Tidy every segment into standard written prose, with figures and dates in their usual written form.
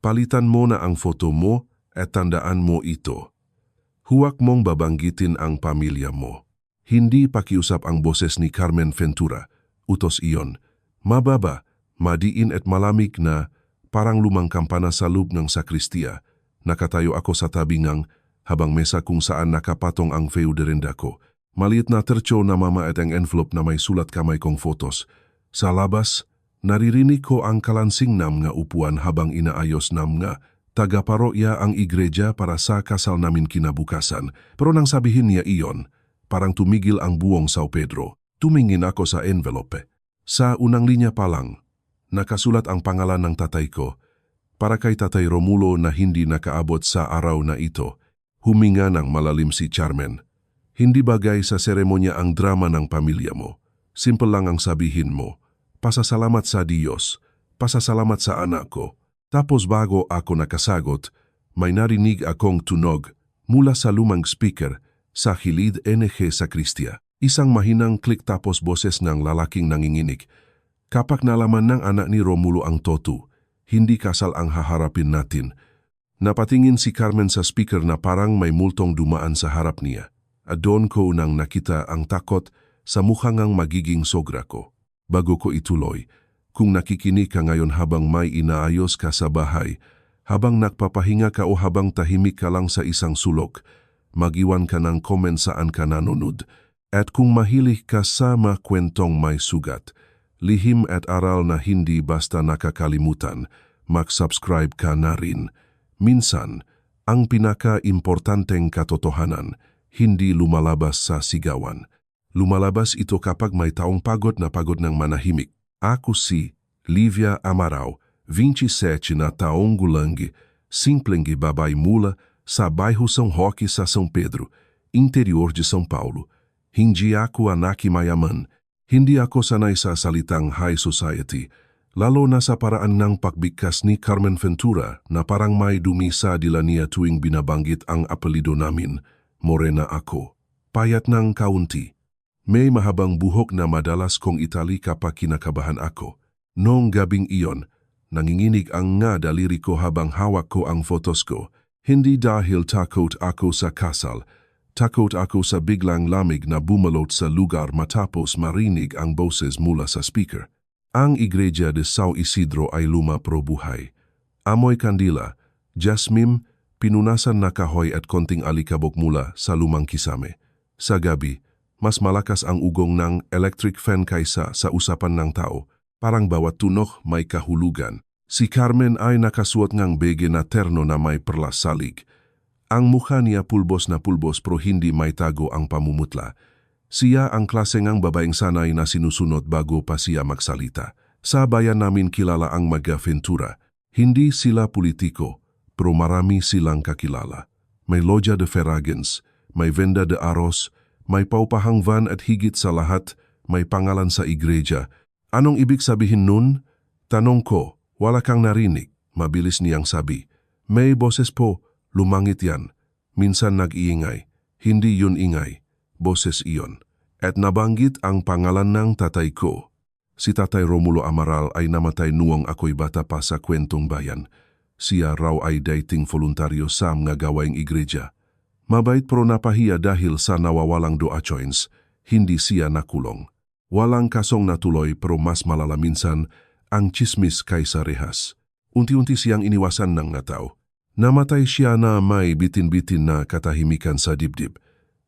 Palitan mo na ang foto mo at tandaan mo ito. Huwag mong babanggitin ang pamilya mo. Hindi pakiusap ang boses ni Carmen Ventura. Utos iyon. Mababa, madiin at malamig na parang lumang kampana sa loob ng sakristiya. Nakatayo ako sa tabingang habang mesa kung saan nakapatong ang feuderenda ko. Maliit na tertyo na mama at ang envelope na may sulat kamay kong fotos. Sa labas, naririnig ko ang kalansing nam nga upuan habang inaayos nam nga taga-parokya ang igreja para sa kasal namin kinabukasan. Pero nang sabihin niya iyon, parang tumigil ang buong Sao Pedro. Tumingin ako sa envelope. Sa unang linya pa lang, nakasulat ang pangalan ng tatay ko. Para kay Tatay Romulo na hindi nakaabot sa araw na ito, huminga ng malalim si Carmen. Hindi bagay sa seremonya ang drama ng pamilya mo. Simple lang ang sabihin mo. Pasasalamat sa Diyos. Pasasalamat sa anak ko. Tapos bago ako nakasagot, may narinig akong tunog mula sa lumang speaker sa Hilid NG Sakristia. Isang mahinang klik tapos boses ng lalaking nanginginig. Kapag nalaman ng anak ni Romulo ang toto, hindi kasal ang haharapin natin. Napatingin si Carmen sa speaker na parang may multong dumaan sa harap niya. At doon ko nang nakita ang takot sa mukha ngang magiging sogra ko. Bago ko ituloy, kung nakikinig ka ngayon habang may inaayos ka sa bahay, habang nagpapahinga ka o habang tahimik ka lang sa isang sulok, mag-iwan ka ng comment saan ka nanonood. At kung mahilig ka sa mga kwentong may sugat, lihim at aral na hindi basta nakakalimutan, mag-subscribe ka na rin. Minsan, ang pinaka-importanteng katotohanan, hindi lumalabas sa sigawan. Lumalabas ito kapag may taong pagod na pagod ng manahimik. Ako si Livia Amarao, 27 na taong gulang, simpleng babay mula sa bairro São Roque sa São Pedro, interior de São Paulo. Hindi ako anak mayaman, hindi ako sanay sa salitang high society, lalo na sa paraan ng pagbigkas ni Carmen Ventura na parang may dumi sa dila niya tuwing binabanggit ang apelido namin. Morena ako. Payat ng kaunti. May mahabang buhok na madalas kong itali kapag kinakabahan ako. Noong gabing iyon, nanginginig ang nga daliri ko habang hawak ko ang photos ko. Hindi dahil takot ako sa kasal. Takot ako sa biglang lamig na bumalot sa lugar matapos marinig ang boses mula sa speaker. Ang iglesia de Sao Isidro ay luma pro buhay. Amoy kandila, jasmine, pinunasan na kahoy at konting alikabok mula sa lumang kisame. Sa gabi, mas malakas ang ugong ng electric fan kaysa sa usapan ng tao. Parang bawat tunok may kahulugan. Si Carmen ay nakasuot ngang bege na terno na may perlas salig. Ang mukha niya pulbos na pulbos pero hindi may tago ang pamumutla. Siya ang klase ngang babaeng sanay na sinusunod bago pa siya magsalita. Sa bayan namin kilala ang mga Ventura. Hindi sila politiko, pero marami silang kakilala. May Loja de Ferragens, may Venda de Aros, may paupahang van at higit sa lahat, may pangalan sa iglesia. Anong ibig sabihin nun? Tanong ko, wala kang narinig. Mabilis niyang sabi. May boses po, lumangit yan. Minsan nag-iingay. Hindi yun ingay. Boses iyon. At nabanggit ang pangalan ng tatay ko. Si Tatay Romulo Amaral ay namatay noong ako'y bata pa sa kwentong bayan. Siya raw ay dating voluntaryo sa mga gawaing iglesia. Mabait pero napahiya dahil sa nawawalang doa coins, hindi siya nakulong. Walang kasong natuloy pero mas malala minsan ang chismis kaysa rehas. Unti-unti siyang iniwasan ng tao. Namatay siya na may bitin-bitin na katahimikan sa dibdib.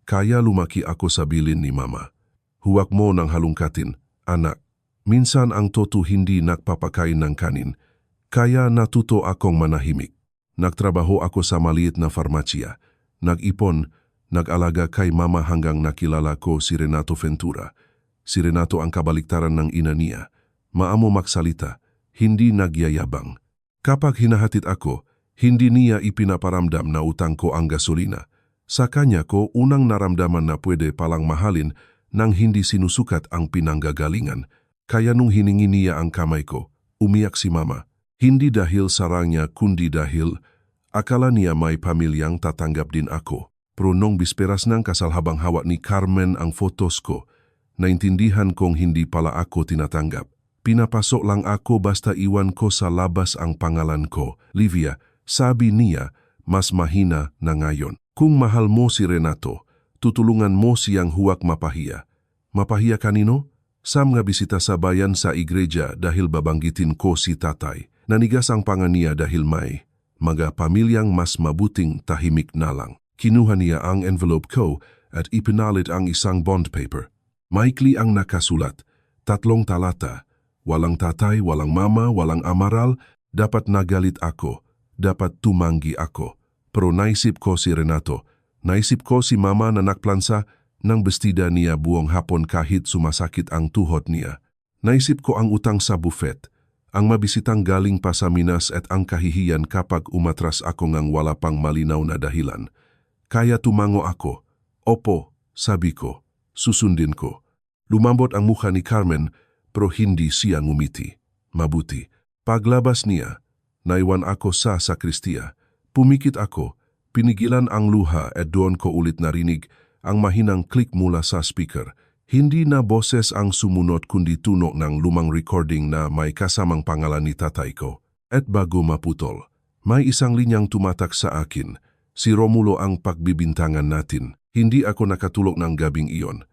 Kaya lumaki ako sa bilin ni Mama. Huwag mo nang halungkatin, anak. Minsan ang toto hindi nagpapakain ng kanin. Kaya natuto akong manahimik. Nagtrabaho ako sa maliit na farmasya. Nag-ipon, nag-alaga kay Mama hanggang nakilala ko si Renato Ventura. Si Renato ang kabaliktaran ng ina niya. Maamo magsalita, hindi nagyayabang. Kapag hinahatid ako, hindi niya ipinaparamdam na utang ko ang gasolina. Sa kanya ko unang naramdaman na pwede palang mahalin nang hindi sinusukat ang pinanggagalingan. Kaya nung hiningi niya ang kamay ko, umiyak si Mama. Hindi dahil sarang niya kundi dahil akala niya may pamilyang tatanggap din ako. Pero nung bisperas ng kasal habang hawak ni Carmen ang photos ko, naintindihan kong hindi pala ako tinatanggap. Pinapasok lang ako basta iwan ko sa labas ang pangalan ko. Livia, sabi niya, mas mahina na ngayon. Kung mahal mo si Renato, tutulungan mo siyang huwag mapahiya. Mapahiya kanino? Sa mga bisita sa bayan sa igreja dahil babanggitin ko si tatay. Nanigas ang panga niya dahil may mga pamilyang mas mabuting tahimik na lang. Kinuha niya ang envelope ko at ipinalit ang isang bond paper. Maikli ang nakasulat, 3 talata. Walang tatay, walang mama, walang amaral, dapat nagalit ako, dapat tumanggi ako. Pero naisip ko si Renato, naisip ko si mama na nakplansa nang bestida niya buong hapon kahit sumasakit ang tuhod niya. Naisip ko ang utang sa buffet, ang mabisitang galing pa sa Minas at ang kahihiyan kapag umatras ako ngang wala pang malinaw na dahilan. Kaya tumango ako. Opo, sabi ko, susundin ko. Lumambot ang mukha ni Carmen, pero hindi siya ngumiti. Mabuti. Paglabas niya, naiwan ako sa sakristiya. Pumikit ako, pinigilan ang luha at doon ko ulit narinig ang mahinang click mula sa speaker. Hindi na boses ang sumunod kundi tunog ng lumang recording na may kasamang pangalan ni tatay ko. At bago maputol, may isang linyang tumatak sa akin. Si Romulo ang pagbibintangan natin. Hindi ako nakatulog ng gabing iyon.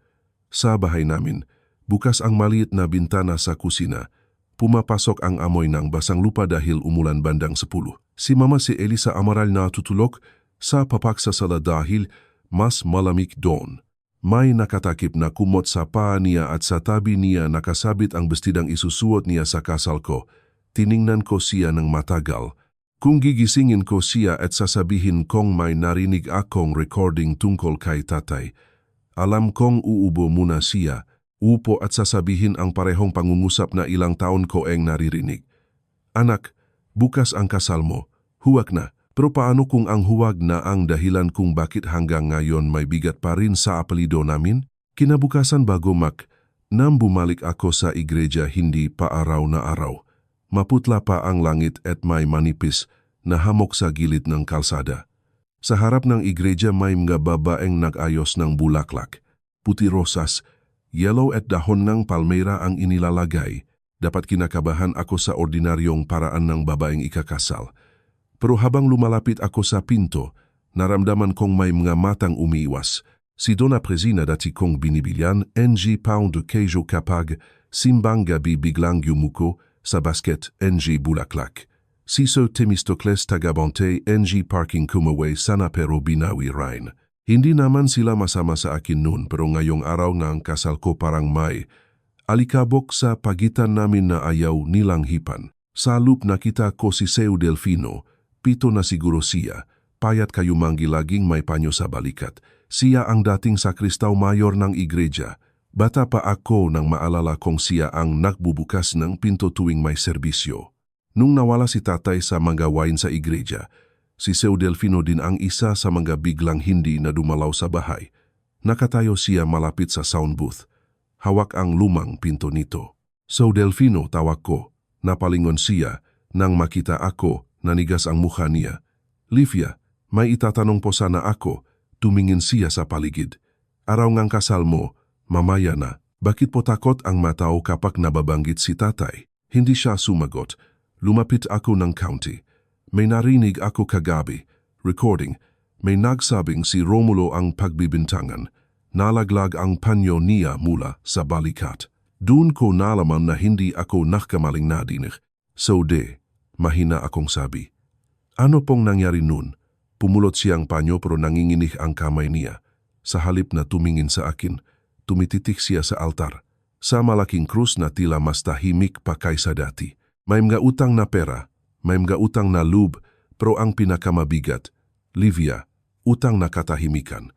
Sa bahay namin, bukas ang maliit na bintana sa kusina. Pumapasok ang amoy ng basang lupa dahil umulan bandang 10. Si Mama si Elisa Amaral na tutulog sa papaksasala dahil mas malamig doon. May nakatakip na kumot sa paa niya at sa tabi niya nakasabit ang bestidang isusuot niya sa kasal ko. Tiningnan ko siya ng matagal. Kung gigisingin ko siya at sasabihin kong may narinig akong recording tungkol kay tatay, alam kong uubo muna siya, upo at sasabihin ang parehong pangungusap na ilang taon ko ang naririnig. Anak, bukas ang kasal mo, huwag na. Pero paano kung ang huwag na ang dahilan kung bakit hanggang ngayon may bigat pa rin sa apelido namin? Kinabukasan bago nang bumalik ako sa igreja hindi pa araw na araw. Maputla pa ang langit at may manipis na hamok sa gilid ng kalsada. Sa harap ng igreja may mga babaeng nag-ayos ng bulaklak. Puti rosas, yellow at dahon ng palmera ang inilalagay. Dapat kinakabahan ako sa ordinaryong paraan ng babaeng ikakasal. Pero habang lumalapit ako sa pinto, naramdaman kong may mga matang umiiwas. Si Donna Presina dati kong binibilyan, NG pound de queijo kapag simbang gabi biglang yumuko sa basket NG bulaklak. Siso Temistocles Tagabonte NG parking kumaway sana pero binawi rain. Hindi naman sila masama sa akin noon pero ngayong araw ng kasal ko parang may alikabok sa pagitan namin na ayaw nilang hipan. Sa loop nakita ko si Seu Delfino. 7 na siguro siya, payat kayo manggilaging may panyo sa balikat. Siya ang dating sakristaw mayor ng igreja. Bata pa ako nang maalala kong siya ang nagbubukas ng pinto tuwing may serbisyo. Nung nawala si tatay sa mga gawain sa igreja, si Seu Delfino din ang isa sa mga biglang hindi na dumalaw sa bahay. Nakatayo siya malapit sa sound booth. Hawak ang lumang pinto nito. Seu Delfino, tawag ko. Napalingon siya nang makita ako. Nanigas ang mukha niya. Livia, may itatanong po sana ako. Tumingin siya sa paligid. Araw ngang kasal mo, mamaya na. Bakit po takot ang matao kapag nababanggit si tatay? Hindi siya sumagot. Lumapit ako ng county. May narinig ako kagabi. Recording. May nagsabing si Romulo ang pagbibintangan. Nalaglag ang panyo niya mula sa balikat. Doon ko nalaman na hindi ako nakamaling nadinig. So mahina akong sabi. Ano pong nangyari nun? Pumulot siyang panyo pero nanginginig ang kamay niya. Sa halip na tumingin sa akin, tumititik siya sa altar. Sa malaking krus na tila mas tahimik pa kaysa dati. May mga utang na pera, may mga utang na lube, pero ang pinakamabigat, Livia, utang na katahimikan.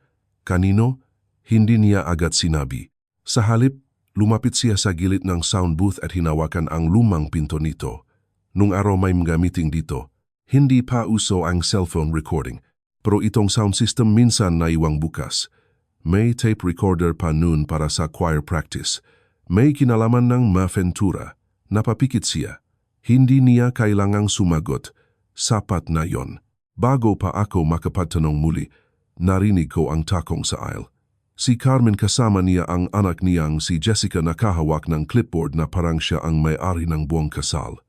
Kanino? Hindi niya agad sinabi. Sa halip, lumapit siya sa gilid ng sound booth at hinawakan ang lumang pinto nito. Nung araw may mga meeting dito, hindi pa uso ang cellphone recording, pero itong sound system minsan naiwang bukas. May tape recorder pa noon para sa choir practice. May kinalaman ng Ventura. Napapikit siya. Hindi niya kailangang sumagot. Sapat na yon. Bago pa ako makapagtanong muli, narinig ko ang takong sa aisle. Si Carmen kasama niya ang anak niyang si Jessica nakahawak ng clipboard na parang siya ang may-ari ng buong kasal.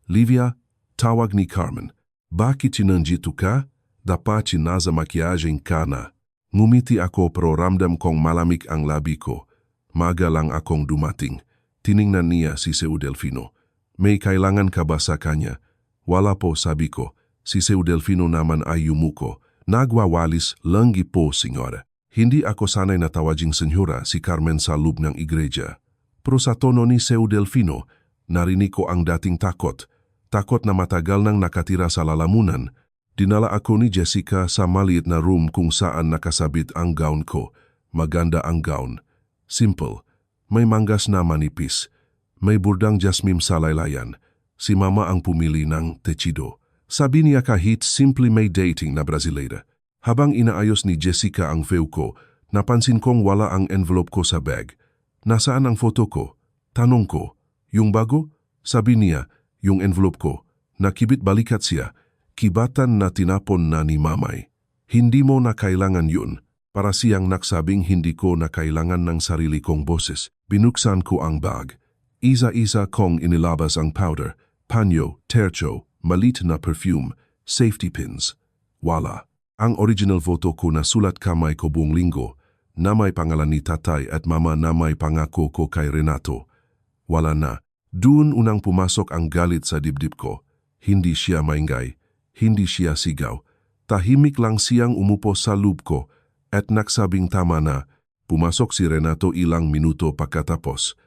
Livia, tawag ni Carmen. Bakit nandito ka? Dapat nasa makyajeng ka na. Ngumiti ako pero ramdam kong malamig ang labi ko. Maga lang akong dumating. Tiningnan niya si Seu Delfino. May kailangan ka ba sa kanya? Wala po, sabi ko. Si Seu Delfino naman ay yumuko. Nagwawalis, langgi po, senyora. Hindi ako sanay na tawaging senyora si Carmen sa loob ng iglesia. Pero sa tono ni Seu Delfino, narinig ko ang dating takot. Takot na matagal nang nakatira sa lalamunan. Dinala ako ni Jessica sa maliit na room kung saan nakasabit ang gown ko. Maganda ang gown. Simple. May manggas na manipis. May burdang jasmine sa laylayan. Si mama ang pumili ng techido. Sabi niya kahit simply may dating na Brasilera. Habang inaayos ni Jessica ang view ko, napansin kong wala ang envelope ko sa bag. Nasaan ang photo ko? Tanong ko. Yung bago? Sabi niya, yung envelope ko. Nakibit balikat siya. Kibatan na tinapon na ni mamay. Hindi mo na kailangan yun. Para siyang nagsabing hindi ko na kailangan ng sarili kong boses. Binuksan ko ang bag. Isa-isa kong inilabas ang powder, panyo, tercho, malit na perfume, safety pins. Wala. Ang original photo ko na sulat kamay ko buong linggo, na may pangalan ni tatay at mama na may pangako ko kay Renato. Wala na. Doon unang pumasok ang galit sa dibdib ko. Hindi siya maingay. Hindi siya sigaw. Tahimik lang siyang umupo sa loob ko at nagsabing tama na. Pumasok si Renato ilang minuto pagkatapos.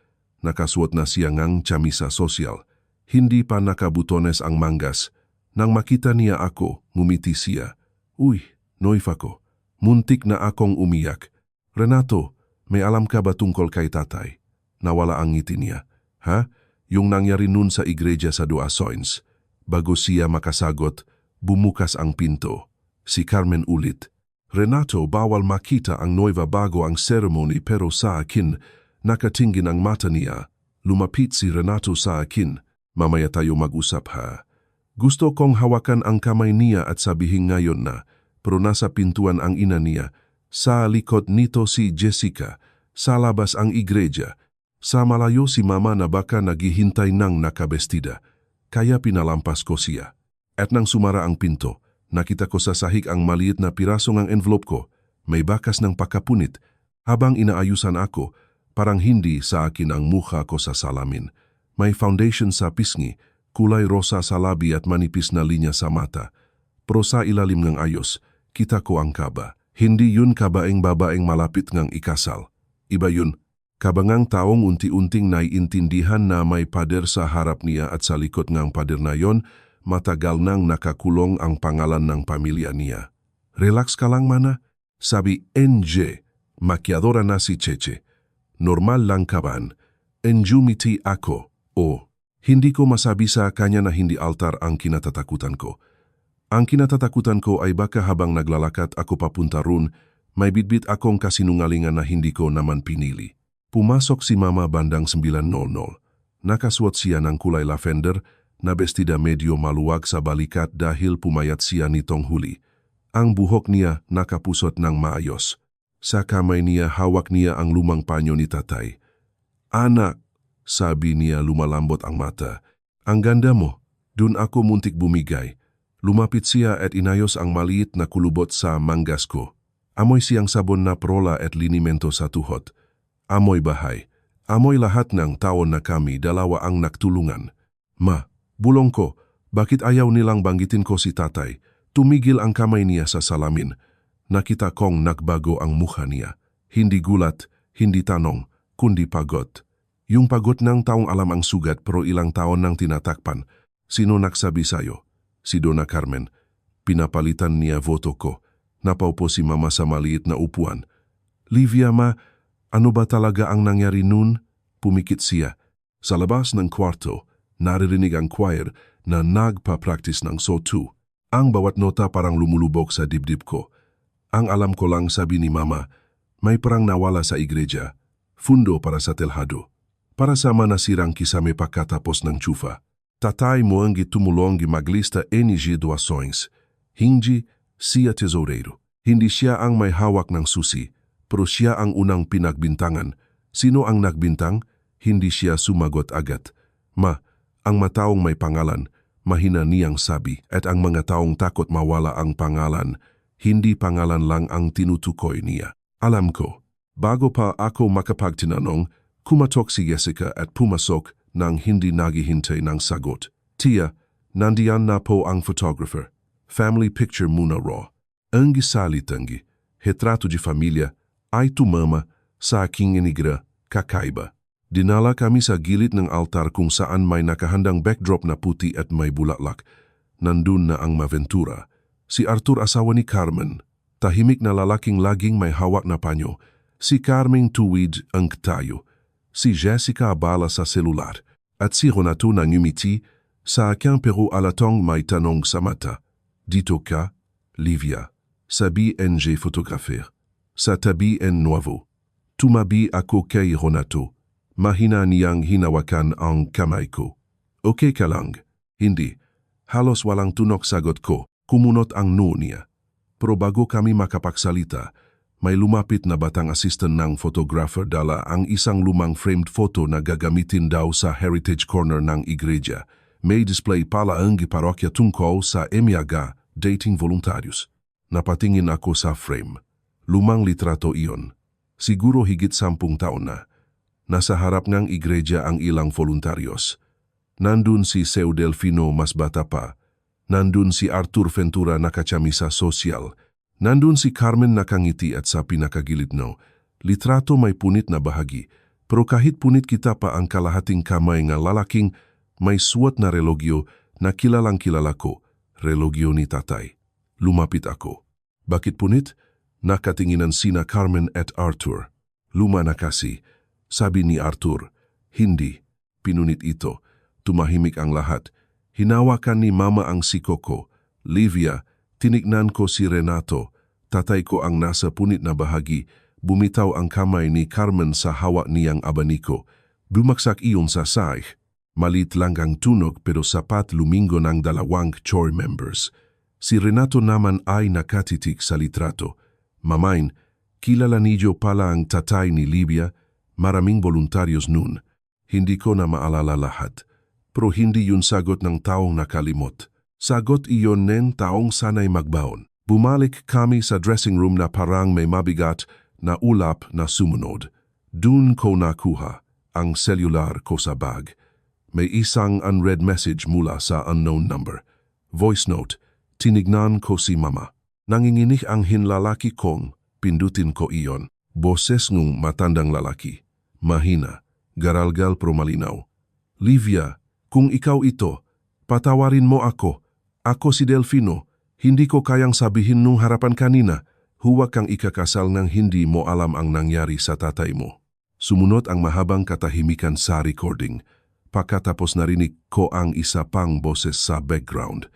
Nakasuot na siya ngang chamisa sosyal. Hindi pa nakabutones ang manggas. Nang makita niya ako, ngumiti siya. Uy, noifa ko. Muntik na akong umiyak. Renato, may alam ka ba tungkol kay tatay? Nawala ang ngiti niya. Ha? Yung nangyari nun sa iglesia sa Duasoins. Bago siya makasagot, bumukas ang pinto. Si Carmen ulit. Renato, bawal makita ang noiva bago ang ceremony pero sa akin, nakatingin ang mata niya. Lumapit si Renato sa akin. Mamaya tayo mag-usap ha. Gusto kong hawakan ang kamay niya at sabihin ngayon na, pero nasa pintuan ang ina niya. Sa likod nito si Jessica, sa labas ang iglesia. Sa malayo si mama na baka naghihintay ng nakabestida. Kaya pinalampas ko siya. At nang sumara ang pinto, nakita ko sa sahig ang maliit na piraso ng envelope ko. May bakas ng pagkapunit. Habang inaayusan ako, parang hindi sa akin ang mukha ko sa salamin. May foundation sa pisngi, kulay rosa sa labi at manipis na linya sa mata. Pero sa ilalim ng ayos, kita ko ang kaba. Hindi yun kabaeng babaeng malapit ngang ikasal. Iba yun, kabangang taong unti-unting naiintindihan na may pader sa harap niya at sa likod ngang pader na yon, matagal nang nakakulong ang pangalan ng pamilya niya. Relax ka lang mana, sabi NJ, makyadora na si Cheche. Normal lang kaban, enjumiti ako, o. Hindi ko masabi sa kanya na hindi altar ang kinatatakutan ko. Ang kinatatakutan ko ay baka habang naglalakad ako papunta roon, may bitbit akong kasinungalingan na hindi ko naman pinili. Pumasok si mama bandang 9:00. Nakasuot siya ng kulay lavender na bestida medyo maluwag sa balikat dahil pumayat siya nitong huli. Ang buhok niya nakapusot ng maayos. Sa kamay niya hawak niya ang lumang panyo ni tatay. Anak, sabi niya lumalambot ang mata. Ang ganda mo. Dun ako muntik bumigay. Lumapit siya at inayos ang maliit na kulubot sa manggas ko. Amoy siyang sabon na prola at linimento sa tuhod. Amoy bahay. Amoy lahat ng taon na kami dalawa ang nagtulungan. Ma, bulong ko, bakit ayaw nilang banggitin ko si tatay? Tumigil ang kamay niya sa salamin. Nakita kong nagbago ang mukha niya. Hindi gulat, hindi tanong, kundi pagod. Yung pagod ng taong alam ang sugat pero ilang taon nang tinatakpan. Sino nagsabi sa'yo? Si Donna Carmen. Pinapalitan niya voto ko. Napaupo si mama sa maliit na upuan. Livia ma, ano ba talaga ang nangyari nun? Pumikit siya. Sa labas ng kwarto, naririnig ang choir na nagpa-practice ng sotu. Ang bawat nota parang lumulubog sa dibdib ko. Ang alam ko lang sabi ni mama, may parang nawala sa iglesia. Fundo para sa telhado. Para sa manasirang kisame pagkatapos ng tsufa. Tatay mo ang gitumulong maglista NG doações. Hindi siya tesoreiro. Hindi siya ang may hawak ng susi, pero siya ang unang pinagbintangan. Sino ang nagbintang? Hindi siya sumagot agad. Ma, ang mataong may pangalan, mahina niyang sabi, at ang mga taong takot mawala ang pangalan, hindi pangalan lang ang tinutukoy niya. Alam ko, bago pa ako makapagtinanong, kumatok si Jessica at pumasok nang hindi naghihintay ng sagot. Tia, nandiyan na po ang photographer. Family picture muna raw. Ang gisalitangi, retrato de família, ay tumama sa aking inigra, kakaiba. Dinala kami sa gilid ng altar kung saan may nakahandang backdrop na puti at may bulaklak. Nandun na ang Maventura. Si Arthur asawa ni Carmen, tahimik na lalaking laging may hawak na panyo. Si Carmen tuwid ang tayo. Si Jessica abala sa selular. At si Renato na ngumiti sa aking pero alatong may tanong sa mata. Dito ka, Livia. Sabi NG photographer. Sa tabi en nuevo. Tumabi ako kay Renato. Mahina niyang hinawakan ang kamay ko. Okay ka lang? Hindi. Halos walang tunok sagot ko. Kumunot ang noo niya. Pero bago kami makapagsalita, may lumapit na batang assistant ng photographer dala ang isang lumang framed photo na gagamitin daw sa heritage corner ng iglesia. May display pala ang parokya tungkol sa emiyaga, dating voluntarios. Napatingin ako sa frame. Lumang litrato iyon. Siguro higit 10 taon na. Nasa harap ng iglesia ang ilang voluntarios. Nandun si Seu Delfino mas bata pa. Nandun si Arthur Ventura nakachamisa social. Nandun si Carmen nakangiti at sa pinakagilid no. Litrato may punit na bahagi. Pero kahit punit kita pa ang kalahating kamay nga lalaking may suot na relogyo na kilalang kilala ko. Relogyo ni tatay. Lumapit ako. Bakit punit? Nakatinginan sina Carmen at Arthur. Luma na kasi. Sabi ni Arthur. Hindi. Pinunit ito. Tumahimik ang lahat. Hinawakan ni Mama ang siko ko. Livia, tinignan ko si Renato. Tatay ko ang nasa punit na bahagi. Bumitaw ang kamay ni Carmen sa hawak niyang abaniko. Bumaksak iyon sa saih. Malit lang ang tunog pero sapat lumingo ng dalawang chore members. Si Renato naman ay nakatitik sa litrato. Mamain, kilala niyo pala ang tatay ni Livia. Maraming voluntarios nun. Hindi ko na maalala lahat. Pero hindi yun sagot ng taong nakalimot. Sagot iyon ng taong sanay magbaon. Bumalik kami sa dressing room na parang may mabigat na ulap na sumunod. Dun ko nakuha ang cellular ko sa bag. May isang unread message mula sa unknown number. Voice note, tinignan ko si Mama. Nanginginig ang hinlalaki kong, pindutin ko iyon. Boses ng matandang lalaki. Mahina, garalgal pero malinaw. Livia, kung ikaw ito, patawarin mo ako. Ako si Delfino. Hindi ko kayang sabihin nung harapan kanina. Huwag kang ikakasal nang hindi mo alam ang nangyari sa tatay mo. Sumunod ang mahabang katahimikan sa recording. Pagkatapos narinig ko ang isa pang boses sa background.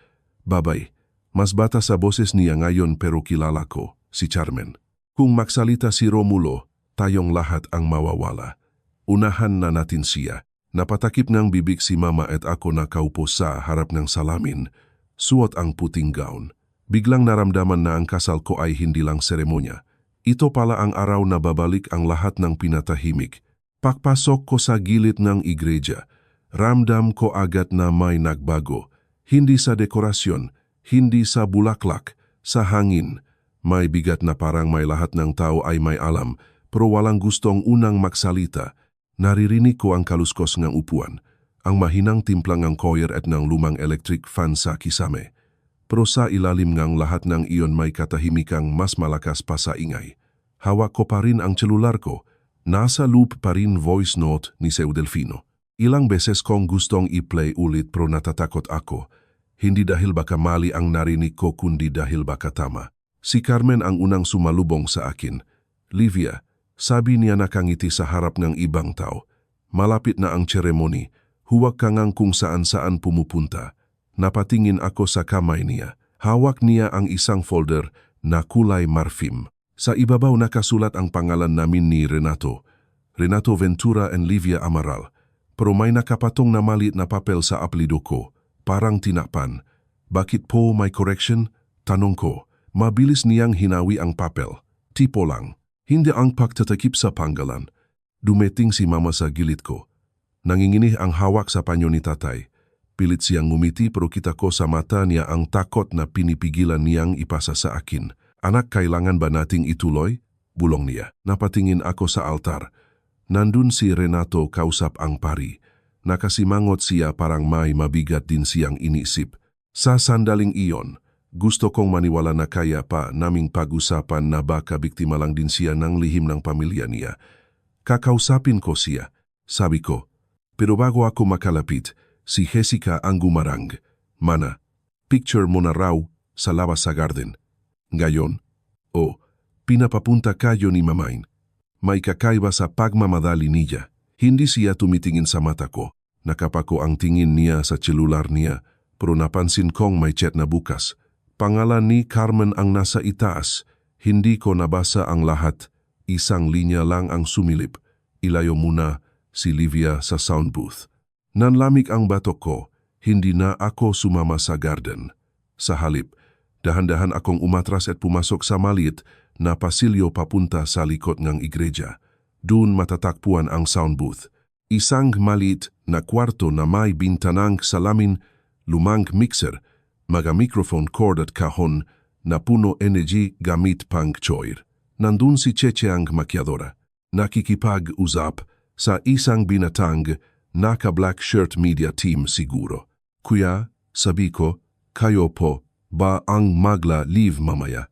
Babay, mas bata sa boses niya ngayon pero kilala ko, si Carmen. Kung magsalita si Romulo, tayong lahat ang mawawala. Unahan na natin siya. Napatakip ng bibig si Mama at ako nakaupo sa harap ng salamin. Suot ang puting gown. Biglang naramdaman na ang kasal ko ay hindi lang seremonya. Ito pala ang araw na babalik ang lahat ng pinatahimik. Pagpasok ko sa gilid ng iglesia, ramdam ko agad na may nagbago. Hindi sa dekorasyon, hindi sa bulaklak, sa hangin. May bigat na parang may lahat ng tao ay may alam, pero walang gustong unang magsalita. Naririnig ko ang kaluskos ng upuan, ang mahinang timplang ng coir at ng lumang electric fan sa kisame. Pero sa ilalim ng lahat ng iyon may katahimikang mas malakas pa sa ingay. Hawak ko pa rin ang celular ko. Nasa loop pa rin voice note ni Seu Delfino. Ilang beses kong gustong i-play ulit pero natatakot ako. Hindi dahil baka mali ang narinig ko kundi dahil baka tama. Si Carmen ang unang sumalubong sa akin. Livia, sabi niya nakangiti sa harap ng ibang tao. Malapit na ang seremony. Huwag ka ngang kung saan-saan pumupunta. Napatingin ako sa kamay niya. Hawak niya ang isang folder na kulay marfim. Sa ibabaw nakasulat ang pangalan namin ni Renato. Renato Ventura and Livia Amaral. Pero may nakapatong na maliit na papel sa apelido ko. Parang tinakpan. Bakit po may correction? Tanong ko. Mabilis niyang hinawi ang papel. Tipo lang. Hindi ang pagtatakip sa panggalan. Dumating si mama sa gilid ko. Nanginginih ang hawak sa panyo ni tatay. Pilit siyang ngumiti pero kita ko sa mata niya ang takot na pinipigilan niyang ipasa sa akin. Anak, kailangan ba nating ituloy? Bulong niya. Napatingin ako sa altar. Nandun si Renato kausap ang pari. Nakasimangot siya parang may mabigat din siyang inisip. Sa sandaling iyon, gusto kong maniwala na kaya pa naming pag-usapan na baka biktima lang din siya ng lihim ng pamilya niya. Kakausapin ko siya, sabi ko. Pero bago ako makalapit, si Jessica ang gumarang. Mana, picture mo na raw sa labas sa garden. Ngayon, pinapapunta kayo ni Mamain. May kakaiba sa pagmamadali niya. Hindi siya tumitingin sa mata ko. Nakapako ang tingin niya sa celular niya, pero napansin kong may chat na bukas. Pangalan ni Carmen ang nasa itaas. Hindi ko nabasa ang lahat. Isang linya lang ang sumilip. Ilayo muna si Livia sa sound booth. Nanlamig ang batok ko. Hindi na ako sumama sa garden. Sa halip, dahan-dahan akong umatras at pumasok sa maliit na pasilyo papunta sa likod ng iglesia. Doon matatakpuan ang sound booth. Isang maliit na kwarto na may bintanang salamin, lumang mixer, mga microphone cord at kahon na puno energy gamit pang choir. Nandun si Cheche ang makyadora. Nakikipag-usap sa isang binatang naka-black shirt media team siguro. Kuya, sabi ko, kayo po ba ang magla-leave mamaya?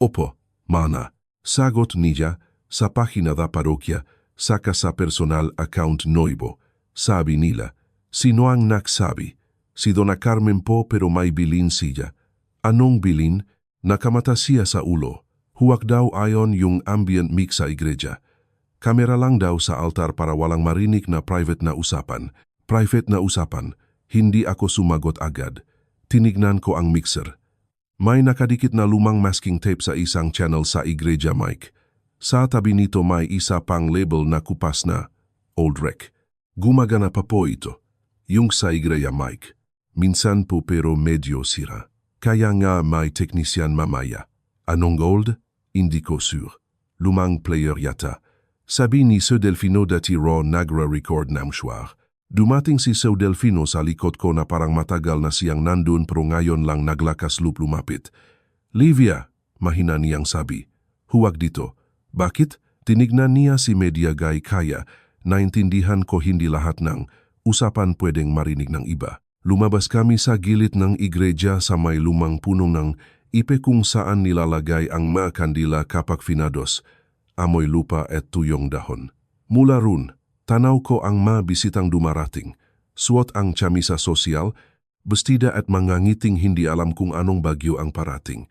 Opo, mana. Sagot niya sa pahina da parokya saka sa personal account Noibo. Sabi nila, sino ang nagsabi? Si Dona Carmen po pero may bilin siya. Anong bilin? Nakamata siya sa ulo. Huwag daw ayon yung ambient mix sa iglesia. Kamera lang daw sa altar para walang marinig na private na usapan. Private na usapan. Hindi ako sumagot agad. Tinignan ko ang mixer. May nakadikit na lumang masking tape sa isang channel sa iglesia mic. Sa tabi nito may isa pang label na kupas na Old Rec. Gumagana pa po ito. Yung sa iglesia mic. Minsan po pero medyo sira. Kaya nga may teknisyan mamaya. Anong gold? Hindi ko sure. Lumang player yata. Sabi ni Sir Delfino dati raw nagra-record na msyar. Dumating si Sir Delfino sa likod ko na parang matagal na siyang nandun pero ngayon lang naglakas lumapit. Livia, mahina niyang sabi. Huwag dito. Bakit? Tinignan niya si media guy kaya naintindihan ko hindi lahat ng usapan pwedeng marinig ng iba. Lumabas kami sa gilid ng iglesia sa may lumang puno ng ipe kung saan nilalagay ang mga kandila kapag finados, amoy lupa at tuyong dahon. Mula roon, tanaw ko ang mga bisitang dumarating. Suot ang chamisa sosyal, bestida at mga ngiting hindi alam kung anong bagyo ang parating.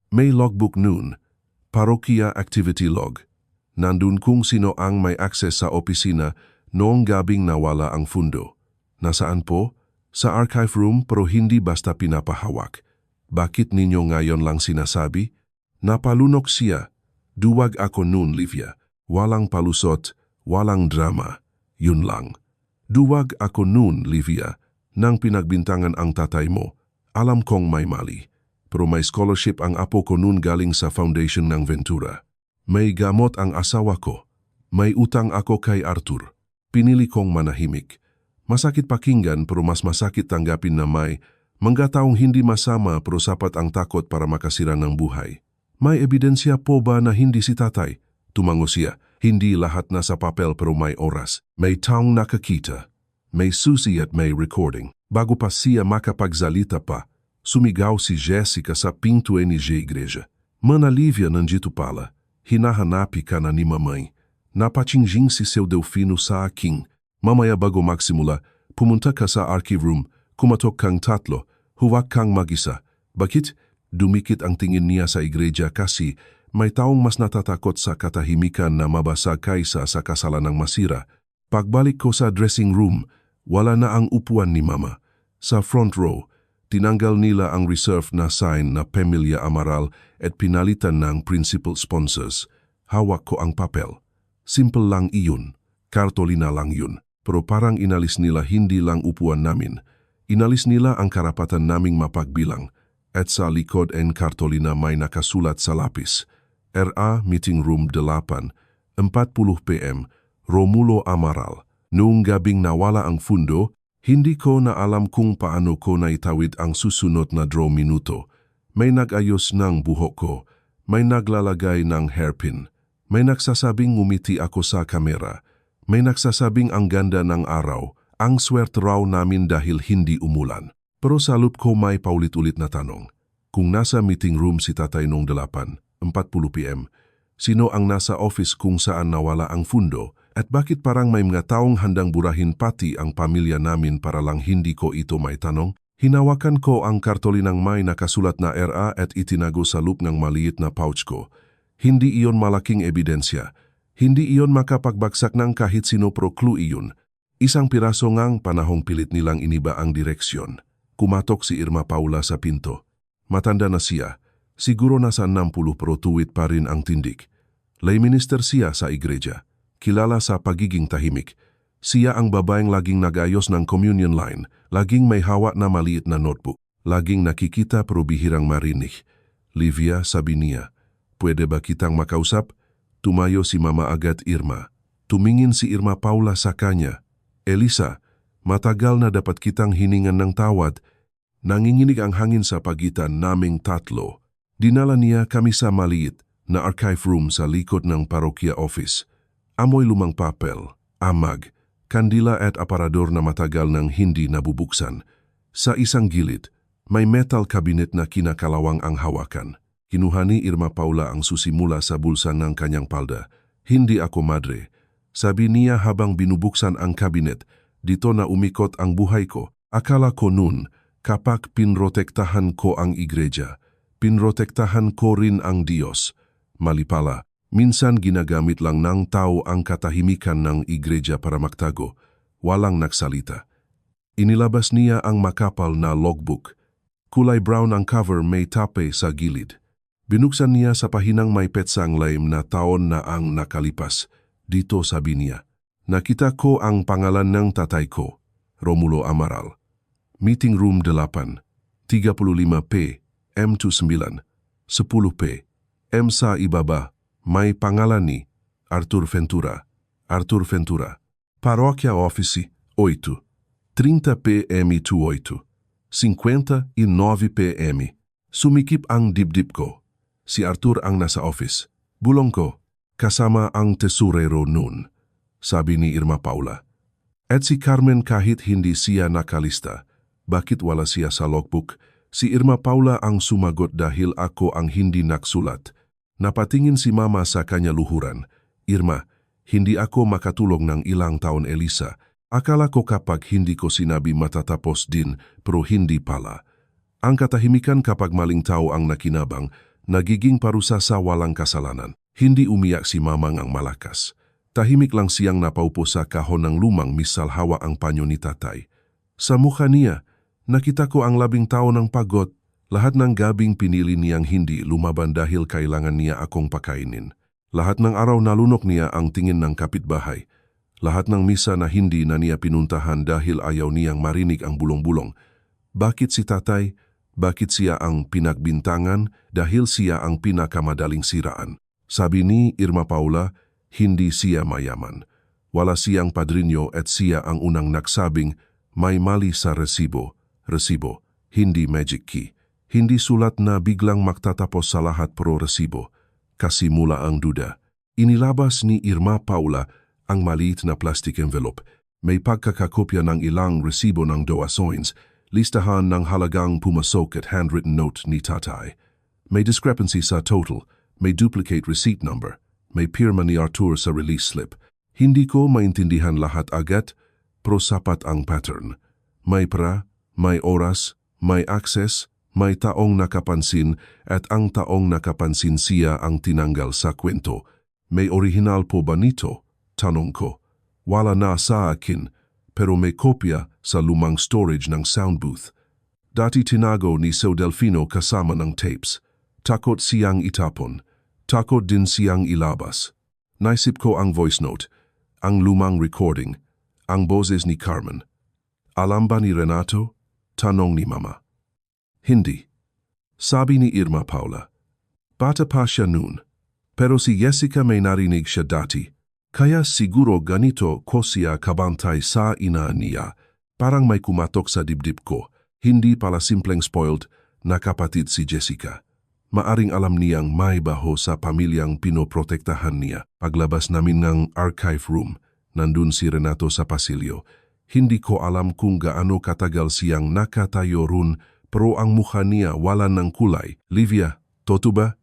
May logbook noon, parokia activity log. Nandun kung sino ang may akses sa opisina noong gabing nawala ang fundo. Nasaan po? Sa archive room pero hindi basta pinapahawak. Bakit ninyo ngayon lang sinasabi? Napalunok siya. Duwag ako noon, Livia. Walang palusot, walang drama. Yun lang. Duwag ako noon, Livia, nang pinagbintangan ang tatay mo. Alam kong may mali. Pero may scholarship ang apo ko noon galing sa foundation ng Ventura. May gamot ang asawa ko. May utang ako kay Arthur. Pinili kong manahimik. Masakit pakinggan pero mas masakit tanggapin na may manggataong hindi masama pero sapat ang takot para makasira ng buhay. May ebidensya po ba na hindi si tatay? Tumango siya. Hindi lahat na sa papel pero may oras. May taong nakakita. May susi at may recording. Bago pa siya makapagsalita pa, sumigaw si Jessica sa pinto ni igreja. Mana Livia nandito pala. Hinahanapi ka na ni mamãe. Napatingin si Seu Delfino sa akin. Mamaya bago magsimula, pumunta ka sa archive room, kumatok kang tatlo, huwag kang mag-isa. Bakit? Dumikit ang tingin niya sa iglesia kasi may taong mas natatakot sa katahimikan na mabasa kaysa sa kasalanang masira. Pagbalik ko sa dressing room, wala na ang upuan ni Mama. Sa front row, tinanggal nila ang reserve na sign na Pamilya Amaral at pinalitan ng principal sponsors. Hawak ko ang papel. Simple lang iyon. Kartolina lang yun. Pero parang inalis nila hindi lang upuan namin. Inalis nila ang karapatan naming mapagbilang. At sa likod en kartolina may nakasulat sa lapis. RA Meeting Room 8, 40 PM, Romulo Amaral. Noong gabing nawala ang fundo, hindi ko na alam kung paano ko naitawid ang susunod na 2 minuto. May nag-ayos ng buhok ko, may naglalagay ng hairpin, may nagsasabing ngumiti ako sa kamera, may nagsasabing ang ganda ng araw, ang swerte raw namin dahil hindi umulan. Pero sa loop ko may paulit-ulit na tanong. Kung nasa meeting room si tatay noong 8, 40 PM, sino ang nasa office kung saan nawala ang fundo? At bakit parang may mga taong handang burahin pati ang pamilya namin para lang hindi ko ito may tanong? Hinawakan ko ang kartolinang may nakasulat na RA at itinago sa loop ng maliit na pouch ko. Hindi iyon malaking ebidensya. Hindi iyon makapagbagsak ng kahit sino pro clue iyon. Isang piraso ngang panahong pilit nilang iniba ang direksyon. Kumatok si Irma Paula sa pinto. Matanda na siya. Siguro nasa 60 pero tuwid pa rin ang tindig. Lay minister siya sa iglesia. Kilala sa pagiging tahimik. Siya ang babaeng laging nag-ayos ng communion line, laging may hawak na maliit na notebook, laging nakikita pero bihirang marinig. Livia, sabi niya, pwede ba kitang makausap? Tumayo si Mama agad Irma. Tumingin si Irma Paula sa kanya. Elisa, matagal na dapat kitang hiningan ng tawad. Nanginginig ang hangin sa pagitan naming tatlo. Dinala niya kami sa maliit na archive room sa likod ng parokya office. Amoy lumang papel, amag, kandila at aparador na matagal nang hindi nabubuksan. Sa isang gilid, may metal cabinet na kinakalawang ang hawakan. Kinuha ni Irma Paula ang susi mula sa bulsa ng kanyang palda. Hindi ako madre. Sabi niya habang binubuksan ang cabinet, dito na umikot ang buhay ko. Akala ko noon, kapag pinrotektahan ko ang iglesia, pinrotektahan ko rin ang Diyos. Mali pala. Minsan ginagamit lang ng tao ang katahimikan ng iglesia para magtago, walang nagsalita. Inilabas niya ang makapal na logbook. Kulay brown ang cover, may tape sa gilid. Binuksan niya sa pahinang may petsang lime na taon na ang nakalipas. Dito sabi niya, nakita ko ang pangalan ng tatay ko, Romulo Amaral. Meeting Room 8, 35P, M29, 10P, M sa ibaba. May pangalan ni Arthur Ventura. Arthur Ventura. Parokya Office 8. 30 PM 28. 59 PM. Sumikip ang dibdib ko. Si Arthur ang nasa office. Bulong ko, kasama ang tesorero noon. Sabi ni Irma Paula. At si Carmen kahit hindi siya nakalista. Bakit wala siya sa logbook? Si Irma Paula ang sumagot dahil ako ang hindi naksulat. Napatingin si Mama sa kanya luhuran. Irma, hindi ako makatulong ng ilang taon Elisa. Akala ko kapag hindi ko sinabi matatapos din, pero hindi pala. Ang katahimikan kapag maling tao ang nakinabang, nagiging parusa sa walang kasalanan. Hindi umiyak si Mamang ang malakas. Tahimik lang siyang napaupo sa kahon ng lumang misal hawa ang panyo ni tatay. Sa mukha niya, nakita ko ang 10 taon ng pagod. Lahat ng gabing pinili niyang hindi lumaban dahil kailangan niya akong pakainin. Lahat ng araw nalunok niya ang tingin ng kapitbahay. Lahat ng misa na hindi na niya pinuntahan dahil ayaw niyang marinig ang bulong-bulong. Bakit si tatay? Bakit siya ang pinagbintangan dahil siya ang pinakamadaling siraan? Sabi ni Irma Paula, hindi siya mayaman. Wala siyang padrinyo at siya ang unang nagsabing may mali sa resibo. Resibo, hindi magic key. Hindi sulat na biglang magtatapos sa lahat pro resibo. Kasi mula ang duda. Inilabas ni Irma Paula ang maliit na plastic envelope. May pagkakakopya ng ilang resibo ng doasoins, listahan ng halagang pumasok at handwritten note ni tatay. May discrepancy sa total, may duplicate receipt number, may pirma ni Arthur sa release slip. Hindi ko maintindihan lahat agad, pero sapat ang pattern. May pra, may oras, may access, may taong nakapansin at ang taong nakapansin siya ang tinanggal sa kwento. May original po ba nito? Tanong ko. Wala na sa akin, pero may kopya sa lumang storage ng sound booth. Dati tinago ni Sir Delfino kasama ng tapes. Takot siyang itapon. Takot din siyang ilabas. Naisip ko ang voice note, ang lumang recording, ang boses ni Carmen. Alam ba ni Renato? Tanong ni Mama. Hindi. Sabi ni Irma Paula. Bata pa siya noon. Pero si Jessica may narinig siya dati. Kaya siguro ganito ko siya kabantay sa ina niya. Parang may kumatok sa dibdib ko. Hindi pala simpleng spoiled na kapatid si Jessica. Maaring alam niyang may baho sa pamilyang pinoprotektahan niya. Paglabas namin ng archive room, nandun si Renato sa pasilyo. Hindi ko alam kung gaano katagal siyang nakatayo run, pero ang mukha niya wala ng kulay. Livia, toto ba?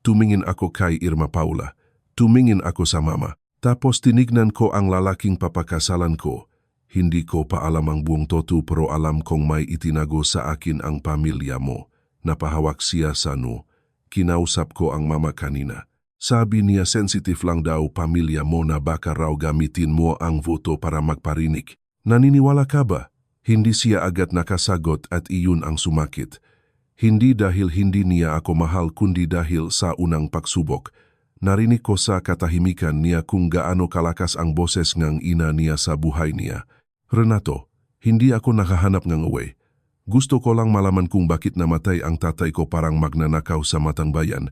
Tumingin ako kay Irma Paula. Tumingin ako sa mama. Tapos tinignan ko ang lalaking papakasalan ko. Hindi ko pa alam ang buong toto pero alam kong may itinago sa akin ang pamilya mo. Napahawak siya sa no. Kinausap ko ang mama kanina. Sabi niya sensitive lang daw pamilya mo na baka raw gamitin mo ang voto para magparinig. Naniniwala ka ba? Hindi siya agad nakasagot at iyon ang sumakit. Hindi dahil hindi niya ako mahal kundi dahil sa unang pagsubok. Narinig ko sa katahimikan niya kung gaano kalakas ang boses ng ina niya sa buhay niya. Renato, hindi ako nakahanap ng uwi. Gusto ko lang malaman kung bakit namatay ang tatay ko parang magnanakaw sa matang bayan.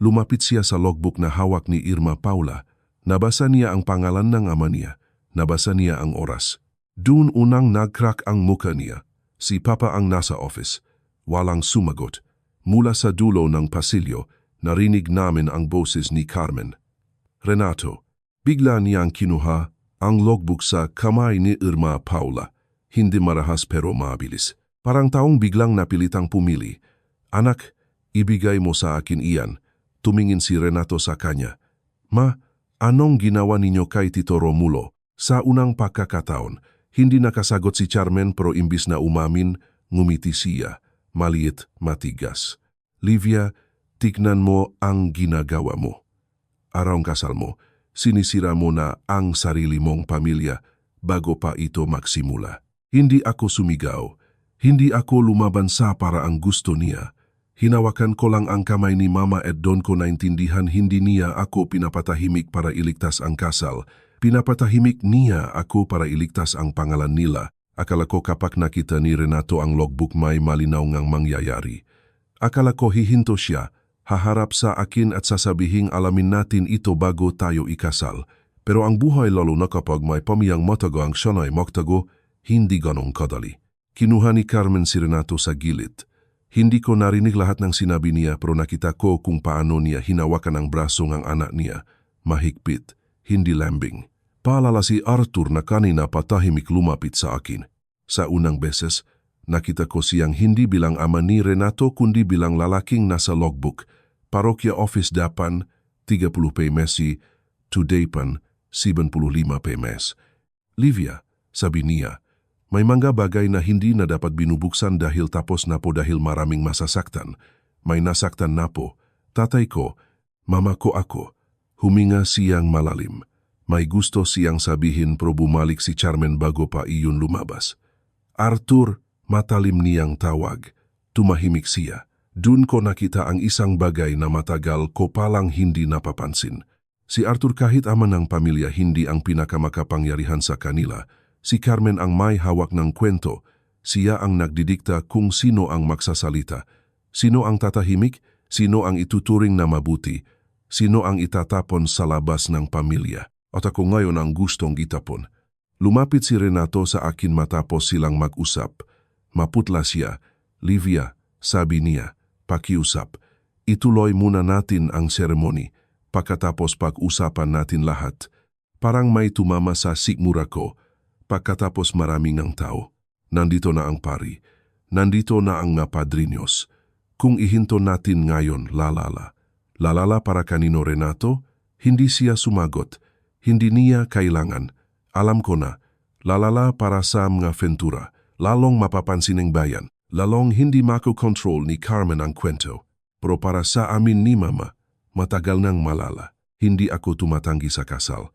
Lumapit siya sa logbook na hawak ni Irma Paula. Nabasa niya ang pangalan ng ama niya. Nabasa niya ang oras. Doon unang nag-crack ang muka niya. Si Papa ang nasa office. Walang sumagot. Mula sa dulo ng pasilyo, narinig namin ang boses ni Carmen. Renato, bigla niyang kinuha ang logbook sa kamay ni Irma Paula. Hindi marahas pero mabilis. Parang taong biglang napilitang pumili. Anak, ibigay mo sa akin iyan. Tumingin si Renato sa kanya. Ma, anong ginawa ninyo kay Tito Romulo? Sa unang pagkakataon, hindi nakasagot si Carmen pero imbis na umamin, ngumiti siya. Maliit, matigas. Livia, tignan mo ang ginagawa mo. Araw kasal mo, sinisira mo na ang sarili mong pamilya bago pa ito magsimula. Hindi ako sumigaw. Hindi ako lumaban sa para ang gusto niya. Hinawakan ko lang ang kamay ni Mama at doon ko naintindihan hindi niya ako pinapatahimik para iligtas ang kasal. Pinapatahimik niya ako para iligtas ang pangalan nila. Akala ko kapag nakita ni Renato ang logbook may malinaw ngang mangyayari. Akala ko hihinto siya, haharap sa akin at sasabihing alamin natin ito bago tayo ikasal. Pero ang buhay lalo na kapag may pamiyang matago ang siya ay magtago, hindi ganong kadali. Kinuha ni Carmen si Renato sa gilid. Hindi ko narinig lahat ng sinabi niya pero nakita ko kung paano niya hinawakan ang braso ng anak niya. Mahigpit, hindi lambing. Paalala si Arthur na kanina patahimik lumapit sa akin. Sa unang beses, nakita ko siyang hindi bilang ama ni Renato kundi bilang lalaking nasa logbook. Parokya Office Dapan, 30 PMS, Today Pan, 75 PMS. Livia, sabi niya, may mga bagay na hindi na dapat binubuksan dahil tapos na po dahil maraming masasaktan. May nasaktan na po. Tatay ko, mama ko ako. Huminga siyang malalim. May gusto siyang sabihin pero bumalik si Carmen bago pa iyon lumabas. Arthur, matalim niyang tawag. Tumahimik siya. Doon ko nakita ang isang bagay na matagal ko palang hindi napapansin. Si Arthur kahit ama ng pamilya hindi ang pinakamakapangyarihan sa kanila. Si Carmen ang may hawak ng kwento. Siya ang nagdidikta kung sino ang magsasalita. Sino ang tatahimik, sino ang ituturing na mabuti, sino ang itatapon sa labas ng pamilya. At ako ngayon ang gustong itapon. Lumapit si Renato sa akin matapos silang mag-usap. Maputla siya. Livia, sabi niya, pakiusap. Ituloy muna natin ang seremony. Pagkatapos pag-usapan natin lahat. Parang may tumama sa sikmura ko. Pagkatapos maraming ang tao, nandito na ang pari, nandito na ang napadrinyos. Kung ihinto natin ngayon, lalala. Lalala para kanino Renato? Hindi siya sumagot. Hindi niya kailangan. Alam ko na. Lalala para sa mga Ventura. Lalong mapapansin ng bayan. Lalong hindi mako-control ni Carmen ang kwento. Pero para sa amin ni Mama, matagal nang malala. Hindi ako tumatanggi sa kasal.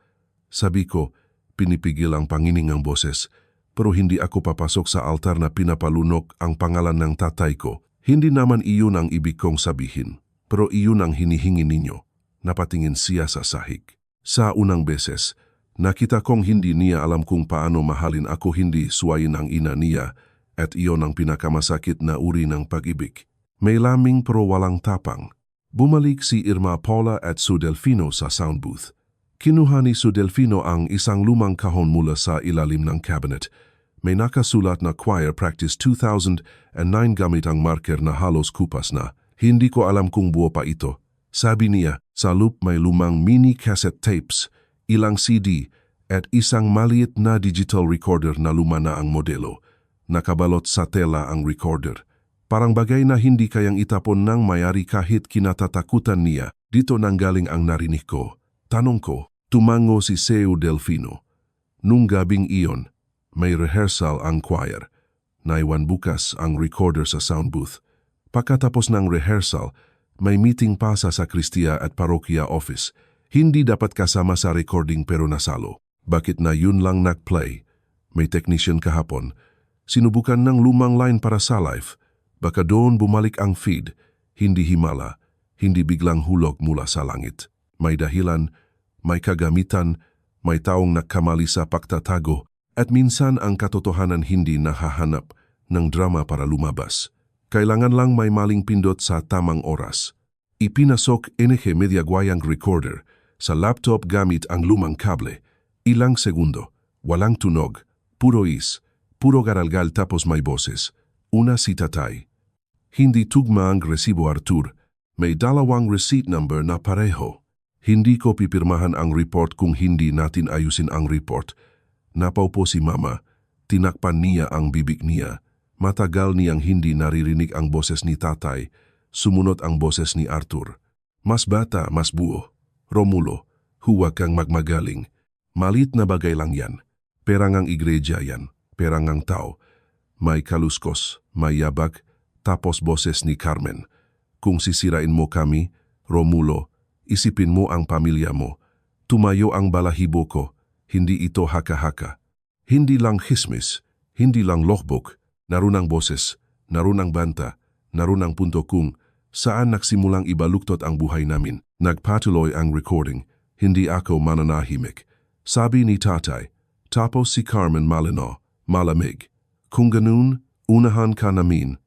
Sabi ko, pinipigil ang pangining ng boses, pero hindi ako papasok sa altar na pinapalunok ang pangalan ng tatay ko. Hindi naman iyon ang ibig kong sabihin, pero iyon ang hinihingi ninyo. Napatingin siya sa sahig. Sa unang beses, nakita kong hindi niya alam kung paano mahalin ako hindi suwayin ang ina niya at iyon ang pinakamasakit na uri ng pag-ibig. May laming pero walang tapang. Bumalik si Irma Paula at Sue Delfino sa sound booth. Kinuha ni Sue Delfino ang isang lumang kahon mula sa ilalim ng cabinet. May nakasulat na Choir Practice 2009 gamit ang marker na halos kupas na. Hindi ko alam kung buo pa ito. Sabi niya, sa loop may lumang mini cassette tapes, ilang CD, at isang maliit na digital recorder na luma na ang modelo. Nakabalot sa tela ang recorder. Parang bagay na hindi kayang itapon ng mayari kahit kinatatakutan niya. Dito nanggaling ang narinig ko. Tanong ko, tumango si Sue Delfino. Nung gabing iyon, may rehearsal ang choir. Naiwan bukas ang recorder sa sound booth. Pagkatapos ng rehearsal, may meeting pa sa sakristia at parokya office. Hindi dapat kasama sa recording pero nasalo. Bakit na yun lang nag-play? May technician kahapon. Sinubukan ng lumang line para sa live. Baka doon bumalik ang feed. Hindi himala, hindi biglang hulog mula sa langit. May dahilan, may kagamitan, may taong nagkamali sa pagtatago, at minsan ang katotohanan hindi nahahanap ng drama para lumabas. Kailangan lang may maling pindot sa tamang oras. Ipinasok NG Media Guayang recorder sa laptop gamit ang lumang kable. Ilang segundo, walang tunog, puro puro garalgal tapos may boses. Una si Tatay. Hindi tugma ang resibo Arthur. May dalawang receipt number na pareho. Hindi ko pipirmahan ang report kung hindi natin ayusin ang report. Napaupo si Mama. Tinakpan niya ang bibig niya. Matagal niyang hindi naririnig ang boses ni Tatay. Sumunod ang boses ni Arthur. Mas bata, mas buo. Romulo, huwag kang magmagaling. Malit na bagay lang yan. Perang ang iglesia yan. Perang ang tao. May kaluskos, may yabag, tapos boses ni Carmen. Kung sisirain mo kami, Romulo, isipin mo ang pamilya mo. Tumayo ang balahibo ko. Hindi ito haka-haka. Hindi lang hismis, hindi lang logbok. Naroon ang boses, naroon ang banta, naroon ang punto kung saan nagsimulang ibaluktot ang buhay namin. Nagpatuloy ang recording. Hindi ako mananahimik. Sabi ni Tatay, tapos si Carmen malino, malamig. Kung ganun, unahan ka namin.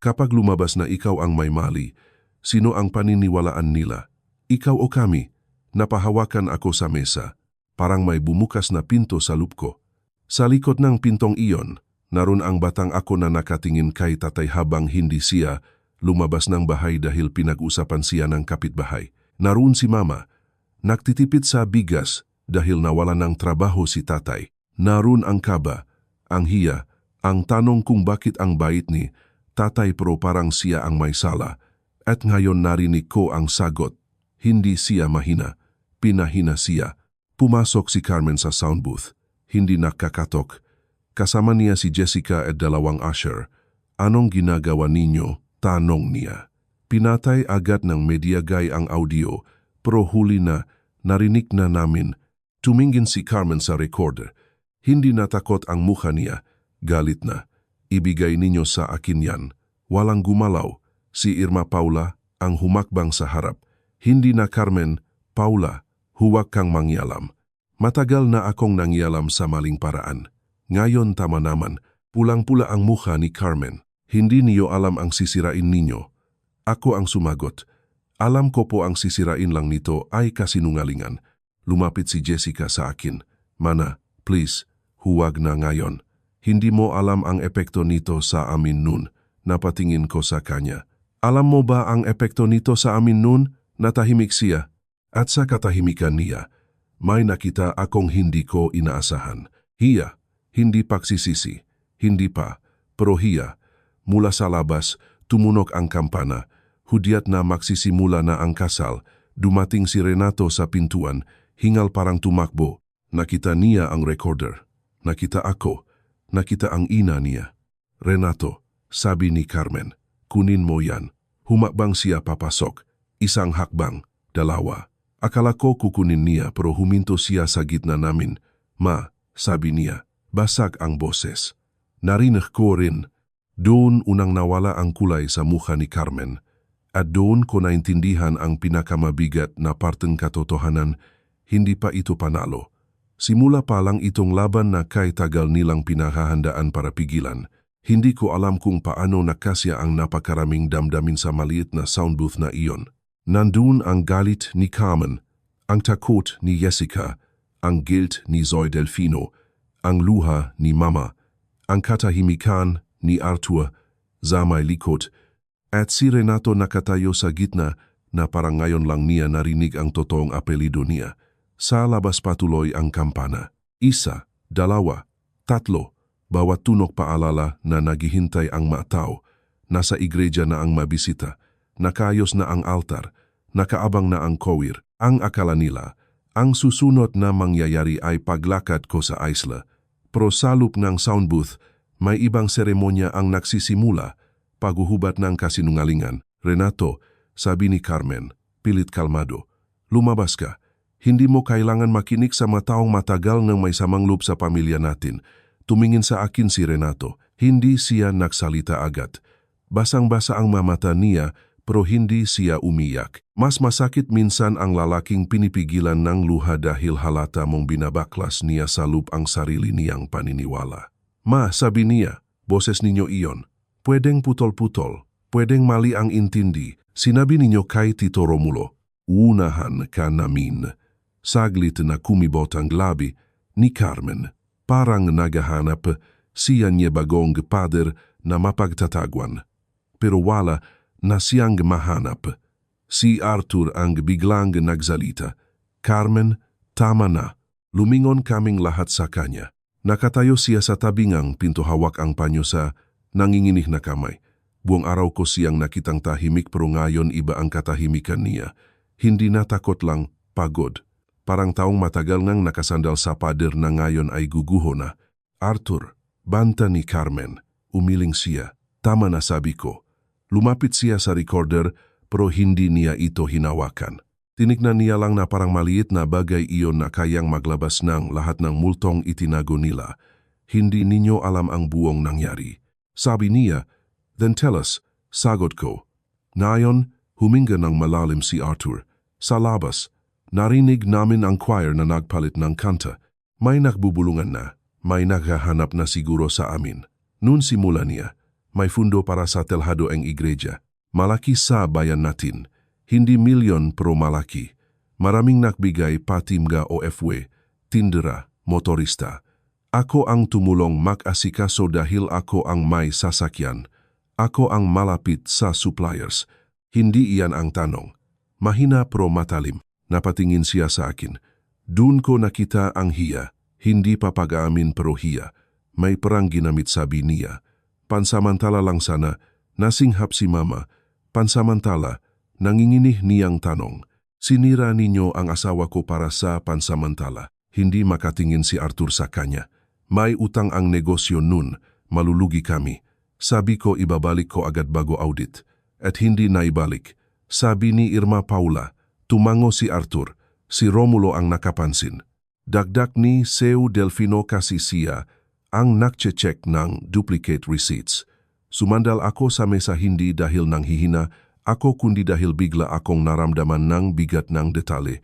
Kapag lumabas na ikaw ang may mali, sino ang paniniwalaan nila? Ikaw o kami? Napahawakan ako sa mesa. Parang may bumukas na pinto sa loop ko. Sa likod ng pintong iyon, naroon ang batang ako na nakatingin kay Tatay habang hindi siya lumabas ng bahay dahil pinag-usapan siya ng kapitbahay. Naroon si Mama, nagtitipid sa bigas dahil nawalan ng trabaho si Tatay. Naroon ang kaba, ang hiya, ang tanong kung bakit ang bait ni Tatay pero parang siya ang may sala. At ngayon narinig ko ang sagot. Hindi siya mahina, pinahina siya. Pumasok si Carmen sa sound booth. Hindi nakakatok. Kasama niya si Jessica at dalawang usher. Anong ginagawa ninyo? Tanong niya. Pinatay agad ng media guy ang audio, pero huli na, narinig na namin. Tumingin si Carmen sa recorder. Hindi natakot ang mukha niya. Galit na. Ibigay ninyo sa akin yan. Walang gumalaw. Si Irma Paula ang humakbang sa harap. Hindi na Carmen, Paula, huwag kang mangyalam. Matagal na akong nangyalam sa maling paraan. Ngayon tama naman, pulang-pula ang mukha ni Carmen. Hindi niyo alam ang sisirain ninyo. Ako ang sumagot. Alam ko po ang sisirain lang nito ay kasinungalingan. Lumapit si Jessica sa akin. Mana, please, huwag na ngayon. Hindi mo alam ang epekto nito sa amin nun. Napatingin ko sa kanya. Alam mo ba ang epekto nito sa amin nun? Natahimik siya. At sa katahimikan niya, may nakita akong hindi ko inaasahan. Hiya, hindi pagsisisi, hindi pa, pero hiya. Mula sa labas, tumunog ang kampana. Hudyat na magsisimula na ang kasal. Dumating si Renato sa pintuan, hingal parang tumakbo. Nakita niya ang recorder. Nakita ako. Nakita ang ina niya. Renato, sabi ni Carmen, kunin mo yan. Humakbang siya papasok. Isang hakbang, dalawa. Akala ko kukunin niya pero huminto siya sa gitna namin. Ma, sabi niya, basag ang boses. Narinig ko rin. Doon unang nawala ang kulay sa mukha ni Carmen. At doon ko naintindihan ang pinakamabigat na parteng katotohanan, hindi pa ito panalo. Simula pa lang itong laban na kay tagal nilang pinahahandaan para pigilan. Hindi ko alam kung paano nakasya ang napakaraming damdamin sa maliit na sound booth na iyon. Nandun ang galit ni Carmen, ang takot ni Jessica, ang guilt ni Zoe Delfino, ang luha ni Mama, ang katahimikan ni Arthur sa may likod, at si Renato nakatayo sa gitna na parang ngayon lang niya narinig ang totoong apelido niya. Sa labas patuloy ang kampana. 1, 2, 3, bawat tunog paalala na naghihintay ang mga tao. Nasa iglesia na ang mabisita, nakaayos na ang altar, nakaabang na ang choir. Ang akala nila, ang susunod na mangyayari ay paglakad ko sa isla. Pero sa loob ng sound booth, may ibang seremonya ang nagsisimula, paghuhubat ng kasinungalingan. Renato, sabi ni Carmen, pilit kalmado, lumabas ka. Hindi mo kailangan makinig sa mga taong matagal ng may samang loob sa pamilya natin. Tumingin sa akin si Renato. Hindi siya nagsalita agad. Basang-basa ang mamata niya, pero hindi siya umiyak. Mas masakit minsan ang lalaking pinipigilan ng luha dahil halata mong binabaklas niya sa loob ang sarili niyang paniniwala. Ma, sabi niya, boses ninyo iyon. Pwedeng putol-putol, pwedeng mali ang intindi. Sinabi ninyo kay Tito Romulo, unahan ka namin. Saglit na kumibot ang labi ni Carmen. Parang naghahanap siya niya bagong pader na mapagtatagwan. Pero wala na siyang mahanap. Si Arthur ang biglang nagsalita. Carmen, tama na. Lumingon kaming lahat sa kanya. Nakatayo siya sa tabingang pinto, hawak ang panyo sa nanginginig na kamay. Buong araw ko siyang nakitang tahimik, pero ngayon iba ang katahimikan niya. Hindi natakot lang, pagod. Parang taong matagal ngang nakasandal sa pader na ngayon ay guguho na. Arthur, banta ni Carmen. Umiling siya. Tama na, sabi ko. Lumapit siya sa recorder, pero hindi niya ito hinawakan. Tinignan niya lang na parang maliit na bagay iyon na kayang maglabas ng lahat ng multong itinago nila. Hindi ninyo alam ang buong nangyari. Sabi niya, then tell us, sagot ko. Ngayon, huminga ng malalim si Arthur. Sa labas, narinig namin ang choir na nagpalit ng kanta. May nagbubulungan na, may naghahanap na siguro sa amin. Noon simula niya, may fundo para sa telhado ang iglesia. Malaki sa bayan natin. Hindi milyon pero malaki. Maraming nagbigay pati mga OFW, tindera, motorista. Ako ang tumulong mag-asikaso dahil ako ang may sasakyan. Ako ang malapit sa suppliers. Hindi iyan ang tanong. Mahina pero matalim. Napatingin siya sa akin. Doon ko nakita ang hiya. Hindi pa pag-aamin pero hiya. May perang ginamit, sabi niya. Pansamantala lang sana, nasinghap si Mama. Pansamantala, nanginginih niyang tanong. Sinira ninyo ang asawa ko para sa pansamantala. Hindi makatingin si Arthur sa kanya. May utang ang negosyo nun, malulugi kami. Sabi ko ibabalik ko agad bago audit. At hindi naibalik. Sabi ni Irma Paula, tumango si Arthur. Si Romulo ang nakapansin. Dagdag ni Seu Delfino kasi siya ang nagche-check ng duplicate receipts. Sumandal ako sa mesa hindi dahil nang hihina ako kundi dahil bigla akong naramdaman ng bigat ng detalye.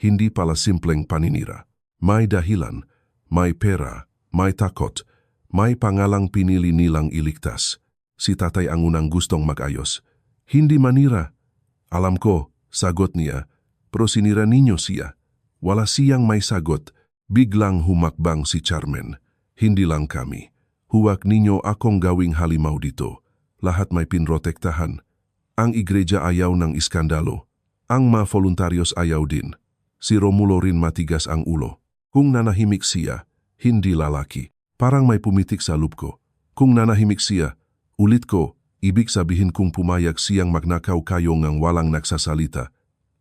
Hindi pala simpleng paninira. May dahilan, may pera, may takot, may pangalang pinili nilang iligtas. Si tatay ang unang gustong mag-ayos. Hindi manira. Alam ko, sagot niya, pero sinira ninyo siya. Wala siyang may sagot. Biglang humakbang si Carmen. Hindi lang kami. Huwag ninyo akong gawing halimaw dito. Lahat may pinrotektahan. Ang iglesia ayaw ng iskandalo. Ang mga voluntaryos ayaw din. Si Romulo rin matigas ang ulo. Kung nanahimik siya, hindi lalaki. Parang may pumitik sa loob ko. Kung nanahimik siya, ulit ko, ibig sabihin kung pumayag siyang magnakaw kayo ngang walang nagsasalita.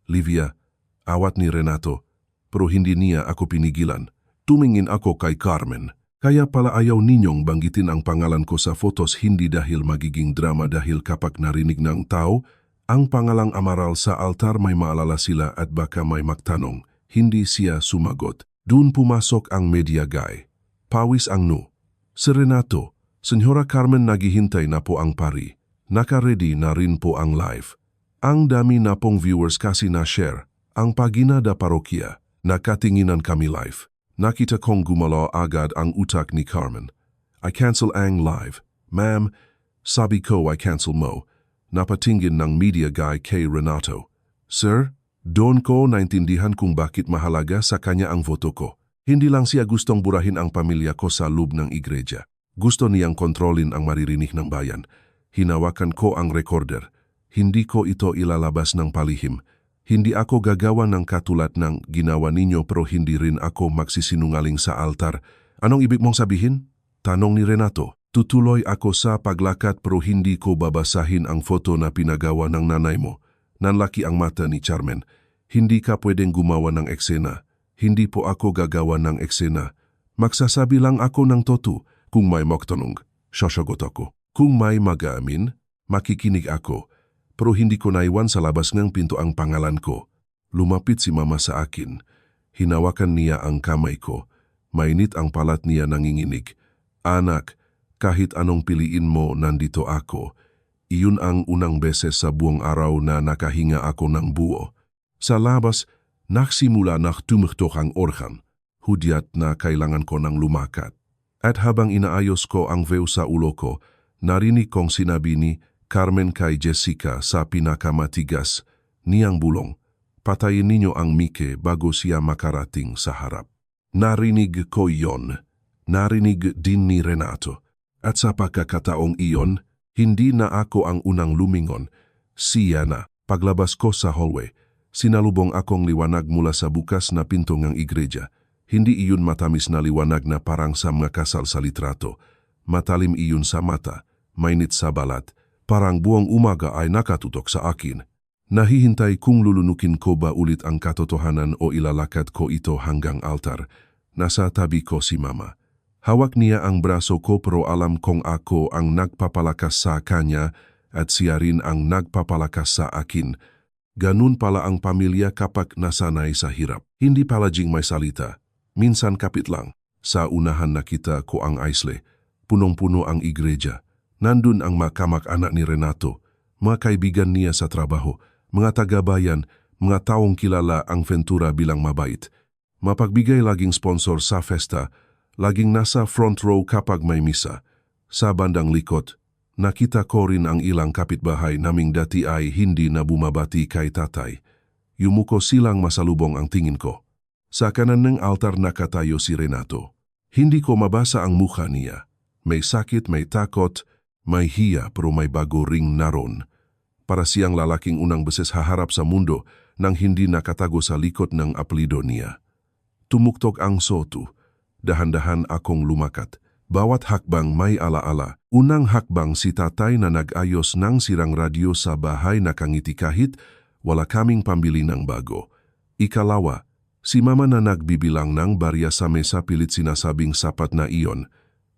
Livia, awat ni Renato, pero hindi niya ako pinigilan. Tumingin ako kay Carmen. Kaya pala ayaw ninyong banggitin ang pangalan ko sa photos, hindi dahil magiging drama, dahil kapag narinig ng tao ang pangalang Amaral sa altar may maalala sila at baka may magtanong. Hindi siya sumagot. Doon pumasok ang media guy. Pawis ang no. Si Renato, Senyora Carmen, naghihintay na po ang pari. Naka-ready na rin po ang live. Ang dami na pong viewers kasi na-share. Ang pagina da parokya, nakatinginan kami live. Nakita kong gumalaw agad ang utak ni Carmen. I cancel ang live. Ma'am, sabi ko I cancel mo. Napatingin ng media guy kay Renato. Sir, doon ko naintindihan kung bakit mahalaga sa kanya ang voto ko. Hindi lang siya gustong burahin ang pamilya ko sa loob ng iglesia. Gusto niyang kontrolin ang maririnig ng bayan. Hinawakan ko ang recorder. Hindi ko ito ilalabas ng palihim. Hindi ako gagawa ng katulad ng ginawa ninyo pero hindi rin ako magsisinungaling sa altar. Anong ibig mong sabihin? Tanong ni Renato. Tutuloy ako sa paglakad pero hindi ko babasahin ang foto na pinagawa ng nanay mo. Nanlaki ang mata ni Carmen. Hindi ka pwedeng gumawa ng eksena. Hindi po ako gagawa ng eksena. Magsasabi lang ako ng totoo. Kung may magtanong, sasagot ako. Kung may mag-aamin, makikinig ako. Pero hindi ko naiwan sa labas ng pinto ang pangalan ko. Lumapit si mama sa akin. Hinawakan niya ang kamay ko. Mainit ang palat niya nanginginig. Anak, kahit anong piliin mo, nandito ako. Iyon ang unang beses sa buong araw na nakahinga ako ng buo. Sa labas, nagsimula na tumugtog ang organ. Hudyat na kailangan ko ng lumakat. At habang inaayos ko ang view sa ulo ko, narinig kong sinabi ni Carmen kay Jessica sa pinakamatigas niyang bulong. Patayin ninyo ang Mike bago siya makarating sa harap. Narinig ko iyon. Narinig din ni Renato. At sa pagkakataong iyon, hindi na ako ang unang lumingon. Siya na. Paglabas ko sa hallway, sinalubong akong liwanag mula sa bukas na pinto ng iglesia. Hindi iyon matamis na liwanag na parang sa mga kasal sa litrato. Matalim iyon sa mata, mainit sa balat. Parang buong umaga ay nakatutok sa akin. Nahihintay kung lulunukin ko ba ulit ang katotohanan o ilalakad ko ito hanggang altar. Nasa tabi ko si mama. Hawak niya ang braso ko pero alam kong ako ang nagpapalakas sa kanya at siya rin ang nagpapalakas sa akin. Ganun pala ang pamilya kapag nasanay sa hirap. Hindi palaging may salita. Minsan kapit lang. Sa unahan nakita ko ang aisle. Punong-puno ang iglesia. Nandun ang mga kamag-anak ni Renato. Mga kaibigan niya sa trabaho. Mga taga-bayan. Mga taong kilala ang Ventura bilang mabait. Mapagbigay laging sponsor sa festa. Laging nasa front row kapag may misa. Sa bandang likod, nakita ko rin ang ilang kapitbahay naming dati ay hindi na bumabati kay tatay. Yumuko silang masalubong ang tingin ko. Sa kanan ng altar nakatayo si Renato. Hindi ko mabasa ang mukha niya. May sakit, may takot, may hiya pero may bago ring naroon. Para siyang lalaking unang beses haharap sa mundo nang hindi nakatago sa likod ng apelido niya. Tumuktok ang soto. Dahan-dahan akong lumakat. Bawat hakbang may alaala. Unang hakbang si tatay na nag-ayos ng sirang radyo sa bahay nakangiti kahit wala kaming pambili ng bago. Ikalawa, si mama na nagbibilang ng barya sa mesa pilit sinasabing sapat na iyon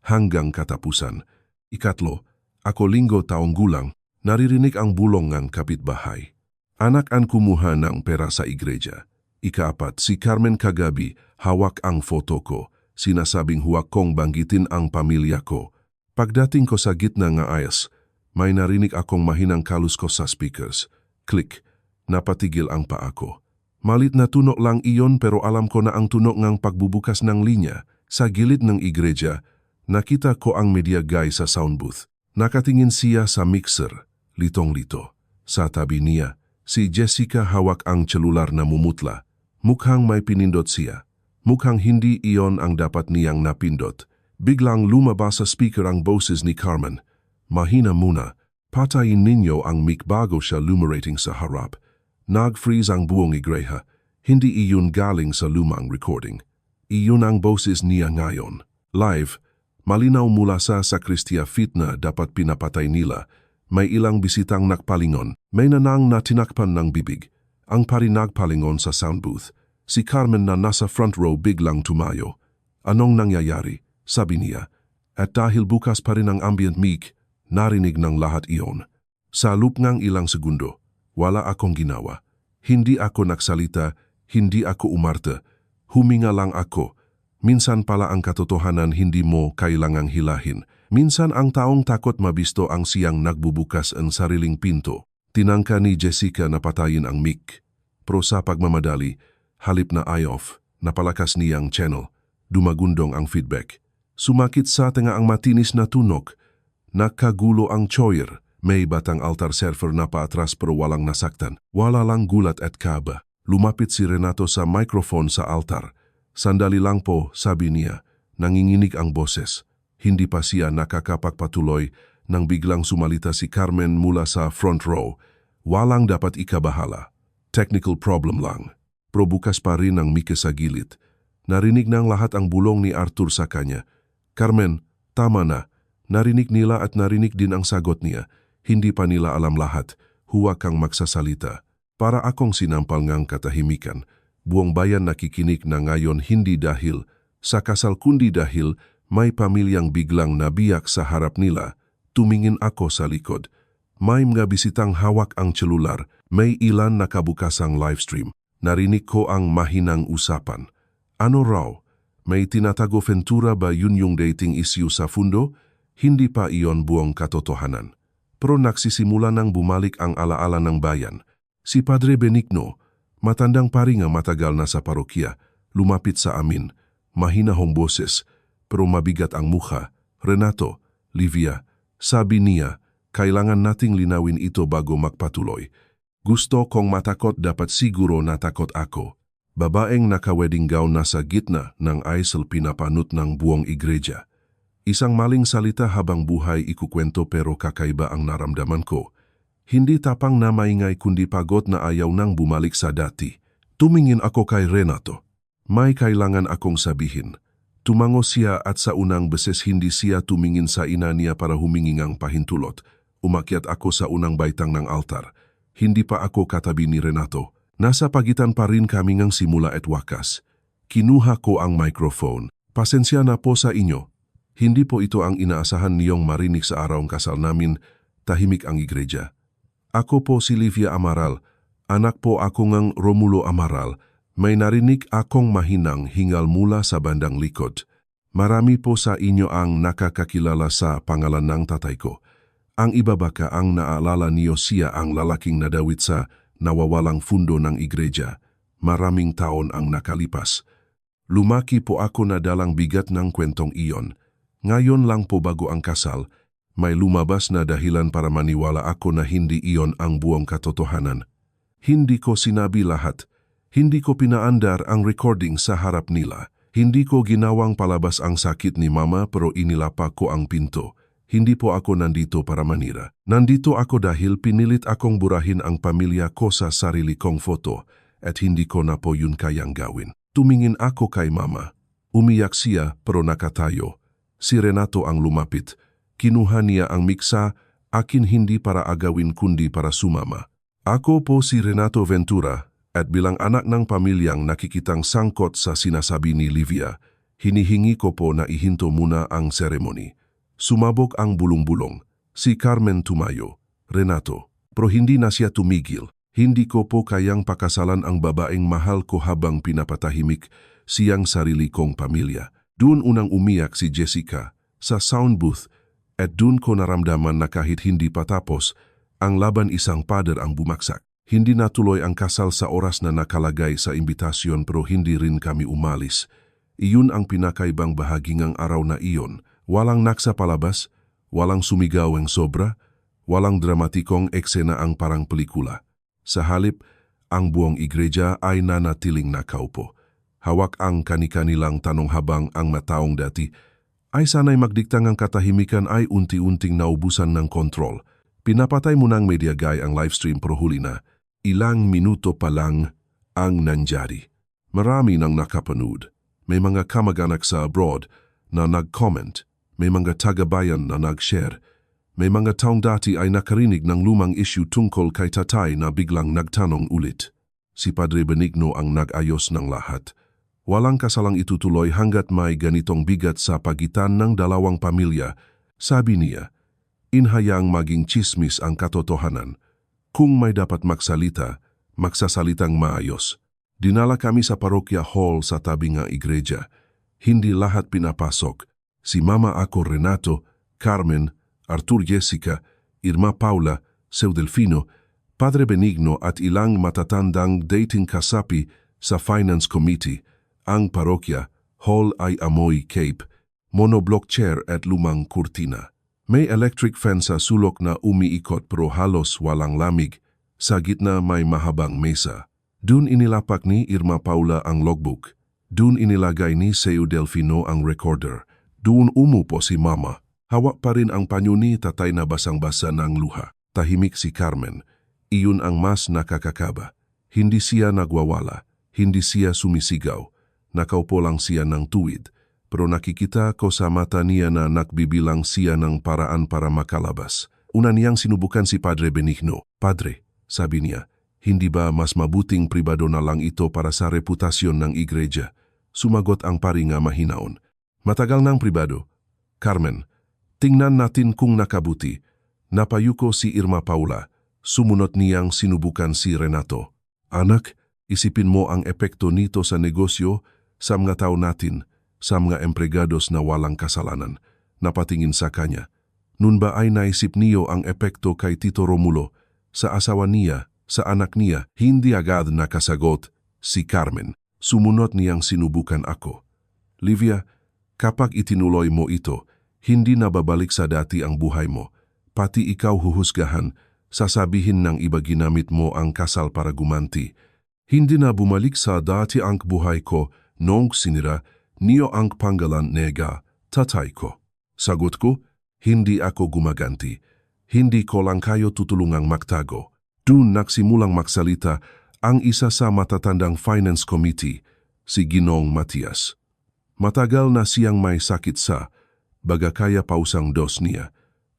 hanggang katapusan. Ikatlo, ako linggo taong gulang, naririnig ang bulong ng kapitbahay. Anak ang kumuha ng pera sa iglesia. Ikaapat, si Carmen kagabi hawak ang foto ko. Sinasabing huwag kong banggitin ang pamilya ko. Pagdating ko sa gitna ng ayos, may narinig akong mahinang kalus ko sa speakers. Click. Napatigil ang paa ko. Malit na tunog lang iyon pero alam ko na ang tunog ng pagbubukas ng linya. Sa gilid ng iglesia, nakita ko ang media guy sa sound booth. Nakatingin siya sa mixer, litong-lito. Sa tabi niya, si Jessica hawak ang celular na mumutla. Mukhang may pinindot siya. Mukhang hindi iyon ang dapat niyang napindot. Biglang lumabas sa speaker ang boses ni Carmen. Mahina muna, patayin ninyo ang mic bago siya lumarating sa harap. Nag-freeze ang buong iglesia. Hindi iyon galing sa lumang recording. Iyon ang boses niya ngayon. Live, malinaw mula sa sakristia fit na dapat pinapatay nila. May ilang bisitang nakpalingon. May nanang na tinakpan ng bibig. Ang pari nagpalingon sa sound booth. Si Carmen na nasa front row biglang tumayo. Anong nangyayari? Sabi niya. At dahil bukas pa rin ang ambient mic, narinig ng lahat iyon. Sa loop ng ilang segundo, wala akong ginawa. Hindi ako nagsalita, hindi ako umarte. Huminga lang ako. Minsan pala ang katotohanan hindi mo kailangang hilahin. Minsan ang taong takot mabisto ang siyang nagbubukas ang sariling pinto. Tinangka ni Jessica na patayin ang mic. Pero sa pagmamadali, halip na eye-off, napalakas niyang channel. Dumagundong ang feedback. Sumakit sa tenga ang matinis na tunog. Nakagulo ang choir. May batang altar server na paatras pero walang nasaktan. Wala lang gulat at kaba. Lumapit si Renato sa microphone sa altar. Sandali lang po, sabi niya. Nanginginig ang boses. Hindi pa siya nakakapagpatuloy nang biglang sumalita si Carmen mula sa front row. Walang dapat ikabahala. Technical problem lang. Pero bukas pa rin ang mika sa gilid. Narinig ng lahat ang bulong ni Arthur sa kanya. Carmen, tama na. Narinig nila at narinig din ang sagot niya. Hindi pa nila alam lahat. Huwag kang magsasalita. Para akong sinampal ngang katahimikan. Buong bayan nakikinig na ngayon hindi dahil sa kasal kundi dahil may pamilyang biglang nabiyak sa harap nila. Tumingin ako sa likod. May mga bisitang hawak ang celular. May ilan nakabukasang livestream. Narinig ko ang mahinang usapan. Ano raw? May tinatago Ventura ba yun yung dating issue sa fundo? Hindi pa iyon buong katotohanan. Pero nagsisimula nang bumalik ang alaala ng bayan. Si Padre Benigno, matandang pari nga matagal na sa parokya, lumapit sa amin. Mahinahong boses, pero mabigat ang mukha. Renato, Livia, sabi niya, kailangan nating linawin ito bago magpatuloy. Gusto kong matakot, dapat siguro natakot ako. Babaeng naka-wedding gown nasa gitna ng aisle pinapanot ng buong iglesia. Isang maling salita habang buhay ikukwento pero kakaiba ang naramdaman ko. Hindi tapang na maingay kundi pagod na ayaw nang bumalik sa dati. Tumingin ako kay Renato. May kailangan akong sabihin. Tumango siya at sa unang beses hindi siya tumingin sa ina niya para humingi ng pahintulot. Umakyat ako sa unang baitang ng altar. Hindi pa ako katabi ni Renato. Nasa pagitan pa rin kami ngang simula at wakas. Kinuha ko ang microphone. Pasensya na po sa inyo. Hindi po ito ang inaasahan niyong marinig sa araw ng kasal namin, tahimik ang iglesia. Ako po si Livia Amaral. Anak po ako ngang Romulo Amaral. May narinig akong mahinang hingal mula sa bandang likod. Marami po sa inyo ang nakakakilala sa pangalan ng tatay ko. Ang iba baka ang naalala niyo siya ang lalaking nadawit sa nawawalang fundo ng iglesia. Maraming taon ang nakalipas. Lumaki po ako na dalang bigat ng kwentong iyon. Ngayon lang po bago ang kasal, may lumabas na dahilan para maniwala ako na hindi iyon ang buong katotohanan. Hindi ko sinabi lahat. Hindi ko pinaandar ang recording sa harap nila. Hindi ko ginawang palabas ang sakit ni Mama pero inilapa ko ang pinto. Hindi po ako nandito para manira. Nandito ako dahil pinilit akong burahin ang pamilya ko sa sarili kong foto at hindi ko na po yun kayang gawin. Tumingin ako kay Mama. Umiyak siya pero nakatayo. Si Renato ang lumapit. Kinuha niya ang miksa, akin hindi para agawin kundi para sumama. Ako po si Renato Ventura at bilang anak ng pamilyang nakikitang sangkot sa sinasabi ni Livia, hinihingi ko po na ihinto muna ang seremony. Sumabog ang bulong-bulong. Si Carmen tumayo. Renato, pero hindi na siya tumigil. Hindi ko po kayang pakasalan ang babaeng mahal ko habang pinapatahimik siyang sarili kong pamilya. Doon unang umiyak si Jessica sa sound booth at doon ko naramdaman na kahit hindi pa tapos, ang laban isang pader ang bumaksak. Hindi natuloy ang kasal sa oras na nakalagay sa imbitasyon pero hindi rin kami umalis. Iyon ang pinakaibang bahagi ng araw na iyon. Walang naksa palabas, walang sumigaw ang sobra, walang dramatikong eksena ang parang pelikula. Sa halip, ang buong iglesia ay nanatiling nakaupo. Hawak ang kani-kanilang tanong habang ang mataong dati ay sanay magdikta ng katahimikan ay unti-unting naubusan ng kontrol. Pinapatay mo ng media guy ang livestream pero huli na. Ilang minuto pa lang ang nangyari. Marami nang nakapanood. May mga kamag-anak sa abroad na nag-comment. May mga taga-bayan na nag-share. May mga taong dati ay nakarinig ng lumang issue tungkol kay tatay na biglang nagtanong ulit. Si Padre Benigno ang nag-ayos ng lahat. Walang kasalang itutuloy hanggat may ganitong bigat sa pagitan ng dalawang pamilya, sabi niya. Inhayang maging chismis ang katotohanan. Kung may dapat magsalita, magsasalitang maayos. Dinala kami sa parokya hall sa tabi ng iglesia. Hindi lahat pinapasok. Si Mama ako Renato, Carmen, Arthur Jessica, Irma Paula, Seu Delfino, Padre Benigno at ilang matatandang dating kasapi sa Finance Committee. Ang parokya, hall ay amoy cape, monoblock chair at lumang kurtina. May electric fan sa sulok na umiikot pero halos walang lamig. Sa gitna may mahabang mesa. Dun inilapak ni Irma Paula ang logbook. Dun inilagay ni Seu Delfino ang recorder. Dun umupo si Mama. Hawak pa rin ang panyo ni tatay na basang-basa ng luha. Tahimik si Carmen. Iyon ang mas nakakakaba. Hindi siya nagwawala. Hindi siya sumisigaw. Nakaupo lang siya ng tuwid. Pero nakikita ko sa mata niya na nagbibilang siya ng paraan para makalabas. Una niyang sinubukan si Padre Benigno. Padre, sabi niya, hindi ba mas mabuting pribado na lang ito para sa reputasyon ng iglesia? Sumagot ang pari nga mahinaon. Matagal ng pribado. Carmen, tingnan natin kung nakabuti. Napayuko si Irma Paula. Sumunod niyang sinubukan si Renato. Anak, isipin mo ang epekto nito sa negosyo, sa mga tao natin, sa mga empregados na walang kasalanan. Napatingin sa kanya. Nun ba ay naisip niyo ang epekto kay Tito Romulo, sa asawa niya, sa anak niya? Hindi agad nakasagot si Carmen. Sumunod niyang sinubukan ako. Livia, kapag itinuloy mo ito, hindi na babalik sa dati ang buhay mo. Pati ikaw huhusgahan, sasabihin ng iba ginamit mo ang kasal para gumanti. Hindi na bumalik sa dati ang buhay ko noong sinira niyo ang panggalan nega, tatay ko. Sagot ko, hindi ako gumaganti. Hindi ko lang kayo tutulungang magtago. Dun nagsimulang magsalita ang isa sa matatandang finance committee, si Ginong Matias. Matagal na siyang may sakit sa, baga kaya pausang dos niya.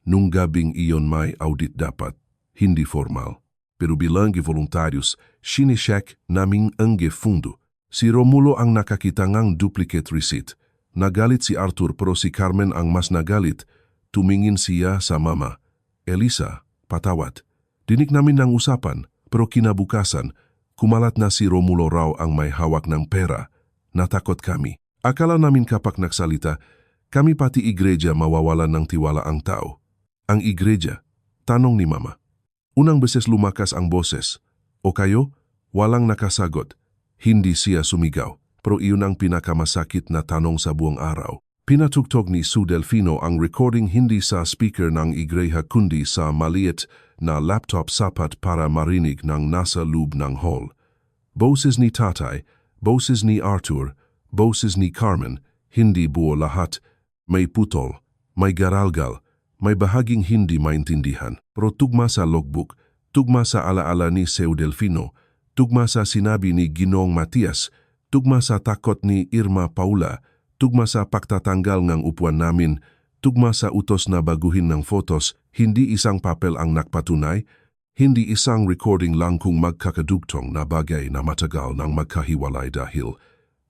Nung gabing iyon may audit dapat, hindi formal. Pero bilang voluntaryos, sinisek naming ang fundo. Si Romulo ang nakakita ngang duplicate receipt. Nagalit si Arthur pero si Carmen ang mas nagalit. Tumingin siya sa Mama. Elisa, patawad. Dinig namin ng usapan, pero kinabukasan, kumalat na si Romulo raw ang may hawak ng pera. Natakot kami. Akala namin kapag nagsalita, kami pati iglesia mawawalan ng tiwala ang tao. Ang iglesia? Tanong ni Mama. Unang beses lumakas ang boses. O kayo? Walang nakasagot. Hindi siya sumigaw, pero iyon ang pinakamasakit na tanong sa buong araw. Pinatugtog ni Seu Delfino ang recording hindi sa speaker ng iglesia kundi sa maliit na laptop sapat para marinig ng nasa loob ng hall. Boses ni tatay, boses ni Arthur, boses ni Carmen, hindi buo lahat. May putol, may garalgal, may bahaging hindi maintindihan. Pero tugma sa logbook, tugma sa alaala ni Seu Delfino, tugma sa sinabi ni Ginong Matias, tugma sa takot ni Irma Paula, tugma sa pagtatanggal ng upuan namin, tugma sa utos na baguhin ng photos, hindi isang papel ang nakpatunay, hindi isang recording lang kung magkakadugtong na bagay na matagal nang magkahiwalay dahil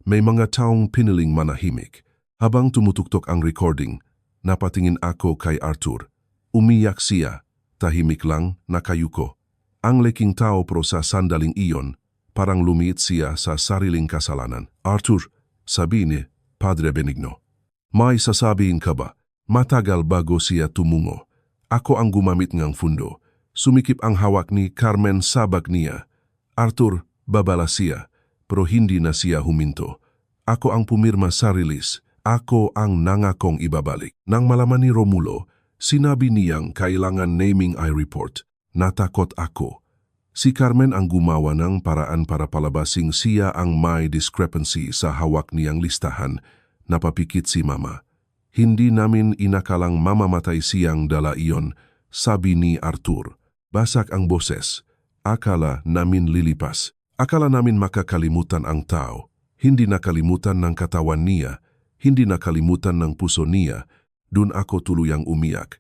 may mga taong piniling manahimik. Habang tumutuktok ang recording, napatingin ako kay Arthur. Umiyak siya, tahimik lang, nakayuko. Ang leking tao pero sa sandaling iyon, parang lumiit siya sa sariling kasalanan. Arthur, sabi ni Padre Benigno, may sasabihin ka ba? Matagal bago siya tumungo. Ako ang gumamit ng fundo. Sumikip ang hawak ni Carmen sa bag niya. Arthur, babala siya, pero hindi na siya huminto. Ako ang pumirma sa release. Ako ang nangakong ibabalik. Nang malaman ni Romulo, sinabi niyang kailangan naming I-report. Natakot ako. Si Carmen ang gumawa ng paraan para palabasing siya ang may discrepancy sa hawak niyang listahan. Napapikit si Mama. Hindi namin inakalang mamamatay siyang dala iyon, sabi ni Arthur. Basak ang boses. Akala namin lilipas. Akala namin makakalimutan ang tao. Hindi nakalimutan ng katawan niya. Hindi nakalimutan ng puso niya. Dun ako tuluyang umiyak.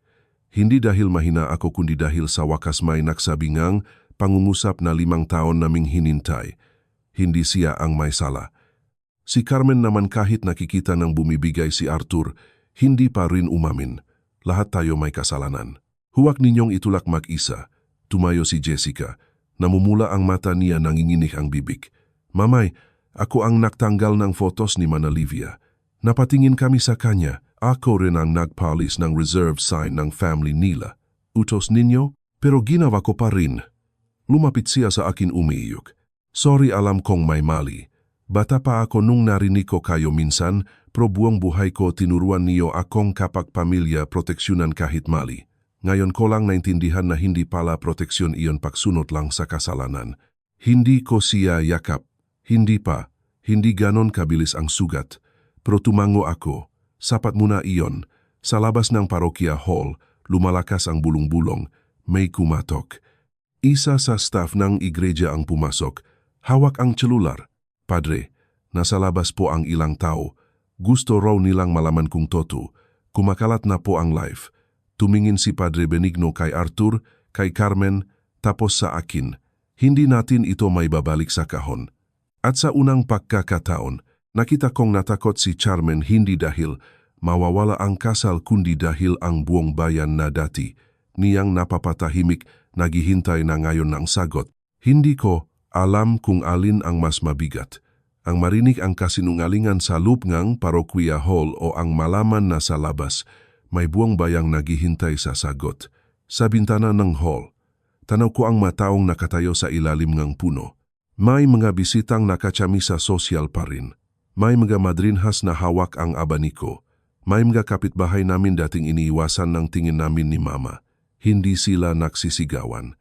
Hindi dahil mahina ako kundi dahil sa wakas may nagsabingang pangungusap na 5 taon naming hinintay. Hindi siya ang may sala. Si Carmen naman kahit nakikita ng bumibigay si Arthur, hindi pa rin umamin. Lahat tayo may kasalanan. Huwag ninyong itulak mag-isa. Tumayo si Jessica. Namumula ang mata niya, nanginginig ang bibig. Mamay, ako ang nagtanggal ng photos ni Mana Livia. Napatingin kami sa kanya. Ako rin ang nagpalis ng reserve sign ng family nila. Utos ninyo? Pero ginawa ko pa rin. Lumapit siya sa akin umiiyok. Sorry, alam kong may mali. Bata pa ako nung narinig ko kayo minsan, Pro buong buhay ko tinuruan niyo akong kapag pamilya proteksyonan kahit mali. Ngayon ko lang naintindihan na hindi pala proteksyon iyon pagsunod lang sa kasalanan. Hindi ko siya yakap. Hindi pa. Hindi ganon kabilis ang sugat. Pero tumango ako. Sapat muna iyon. Sa labas ng Parokya Hall, lumalakas ang bulong-bulong. May kumatok. Isa sa staff ng iglesia ang pumasok. Hawak ang celular. Padre, nasa labas po ang ilang tao. Gusto raw nilang malaman kung totoo. Kumakalat na po ang live. Tumingin si Padre Benigno kay Arthur, kay Carmen, tapos sa akin. Hindi natin ito may babalik sa kahon. At sa unang pagkakataon, nakita kong natakot si Carmen hindi dahil mawawala ang kasal kundi dahil ang buong bayan na dati niyang napapatahimik naghihintay na ngayon ng sagot. Hindi ko alam kung alin ang mas mabigat. Ang marinig ang kasinungalingan sa loob ng Parokya Hall o ang malaman na sa labas may buong bayang naghihintay sa sagot. Sa bintana ng hall, tanaw ko ang mataong nakatayo sa ilalim ng puno. May mga bisitang nakachamisa sosyal pa rin. May mga madrinhas na hawak ang abaniko. May mga kapitbahay namin dating iniiwasan ng tingin namin ni Mama. Hindi sila nagsisigawan.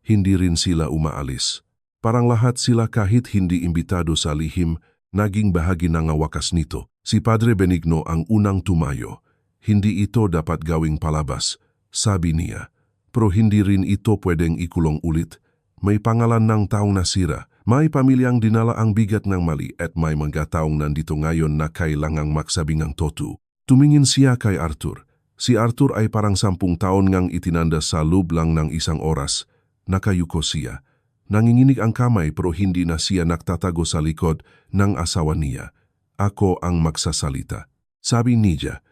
Hindi rin sila umaalis. Parang lahat sila kahit hindi imbitado sa lihim, naging bahagi ng wakas nito. Si Padre Benigno ang unang tumayo. Hindi ito dapat gawing palabas, sabi niya. Pero hindi rin ito pwedeng ikulong ulit. May pangalan ng taong nasira. May pamilyang dinala ang bigat ng mali at may mga taong nandito ngayon na kailangang magsabing ang totoo. Tumingin siya kay Arthur. Si Arthur ay parang 10 taon ngang itinanda sa loob lang ng isang oras. Nakayuko siya. Nanginginig ang kamay pero hindi na siya nagtatago sa likod ng asawa niya. Ako ang magsasalita. Sabi niya.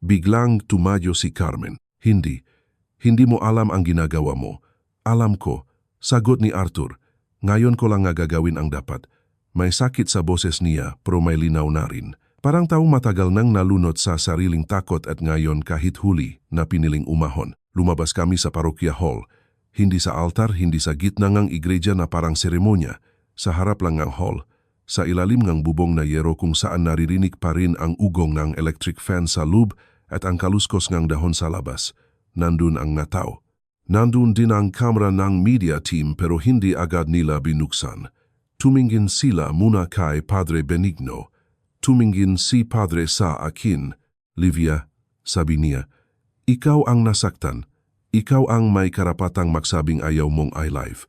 Biglang tumayo si Carmen. Hindi mo alam ang ginagawa mo. Alam ko, sagot ni Arthur. Ngayon ko lang nga gagawin ang dapat. May sakit sa boses niya pero may linaw na rin. Parang taong matagal nang nalunod sa sariling takot at ngayon kahit huli na piniling umahon. Lumabas kami sa Parokya Hall. Hindi sa altar, hindi sa gitna ng iglesia na parang seremonya. Sa harap lang ng hall. Sa ilalim ng bubong na yero kung saan naririnig pa rin ang ugong ng electric fan sa loob at ang kaluskos ng dahon sa labas. Nandun ang natao. Nandun din ang kamera ng media team pero hindi agad nila binuksan. Tumingin sila muna kay Padre Benigno. Tumingin si Padre sa akin. Livia, sabi niya, ikaw ang nasaktan. Ikaw ang may karapatang magsabing ayaw mong I-live.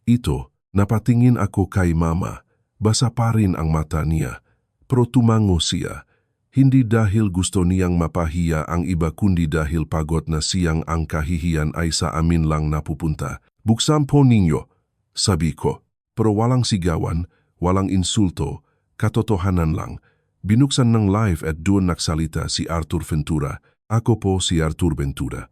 Ito, napatingin ako kay Mama. Basa pa rin ang mata niya. Pero tumango siya. Hindi dahil gusto niyang mapahiya ang iba kundi dahil pagod na siyang ang kahihiyan ay sa amin lang napupunta. Buksan po ninyo, sabi ko. Pero walang sigawan, walang insulto, katotohanan lang. Binuksan ng live at doon nagsalita si Arthur Ventura. Ako po si Arthur Ventura.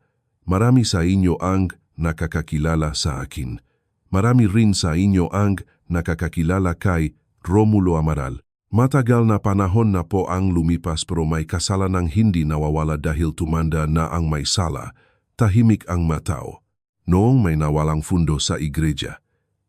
Marami sa inyo ang nakakakilala sa akin. Marami rin sa inyo ang nakakakilala kay Romulo Amaral. Matagal na panahon na po ang lumipas pero may kasalanang hindi nawawala dahil tumanda na ang may sala. Tahimik ang matao. Noong may nawalang fundo sa iglesia.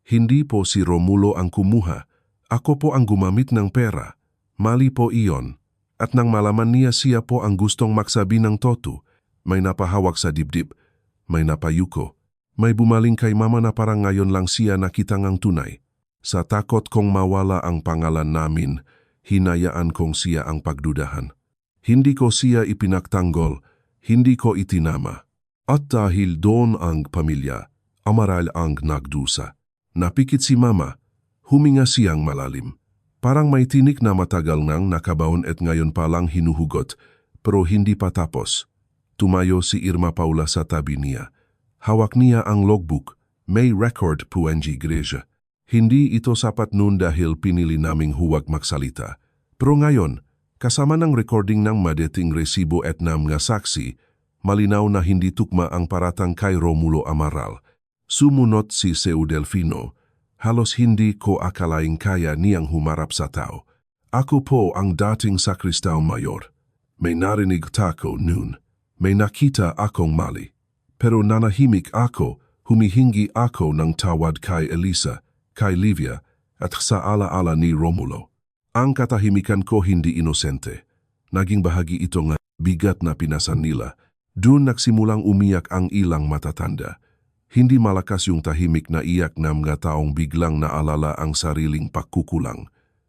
Hindi po si Romulo ang kumuha. Ako po ang gumamit ng pera. Mali po iyon. At nang malaman niya siya po ang gustong magsabi ng totoo, may napahawak sa dibdib, may napayuko, may bumaling kay Mama na parang ngayon lang siya nakita ngang tunay. Sa takot kong mawala ang pangalan namin, hinayaan kong siya ang pagdudahan. Hindi ko siya ipinagtanggol, hindi ko itinama. At dahil doon ang pamilya, Amaral ang nagdusa. Napikit si Mama, huminga siyang malalim. Parang may tinik na matagal nang nakabaon at ngayon palang hinuhugot, pero hindi pa tapos. Tumayo si Irma Paula sa tabi niya. Hawak niya ang logbook, may record po ang iglesia. Hindi ito sapat noon dahil pinili naming huwag magsalita. Pero ngayon, kasama ng recording ng madating resibo at ng mga saksi, malinaw na hindi tukma ang paratang kay Romulo Amaral. Sumunod si Seu Delfino. Halos hindi ko akalaing kaya niyang humarap sa tao. Ako po ang dating sakristao mayor. May narinig ako noon. May nakita akong mali. Pero nanahimik ako, humihingi ako ng tawad kay Elisa, kay Livia, at sa alaala ni Romulo. Ang katahimikan ko hindi inosente. Naging bahagi ito ng bigat na pinasan nila. Doon nagsimulang umiyak ang ilang matatanda. Hindi malakas yung tahimik na iyak ng mga taong biglang naalala ang sariling pagkukulang.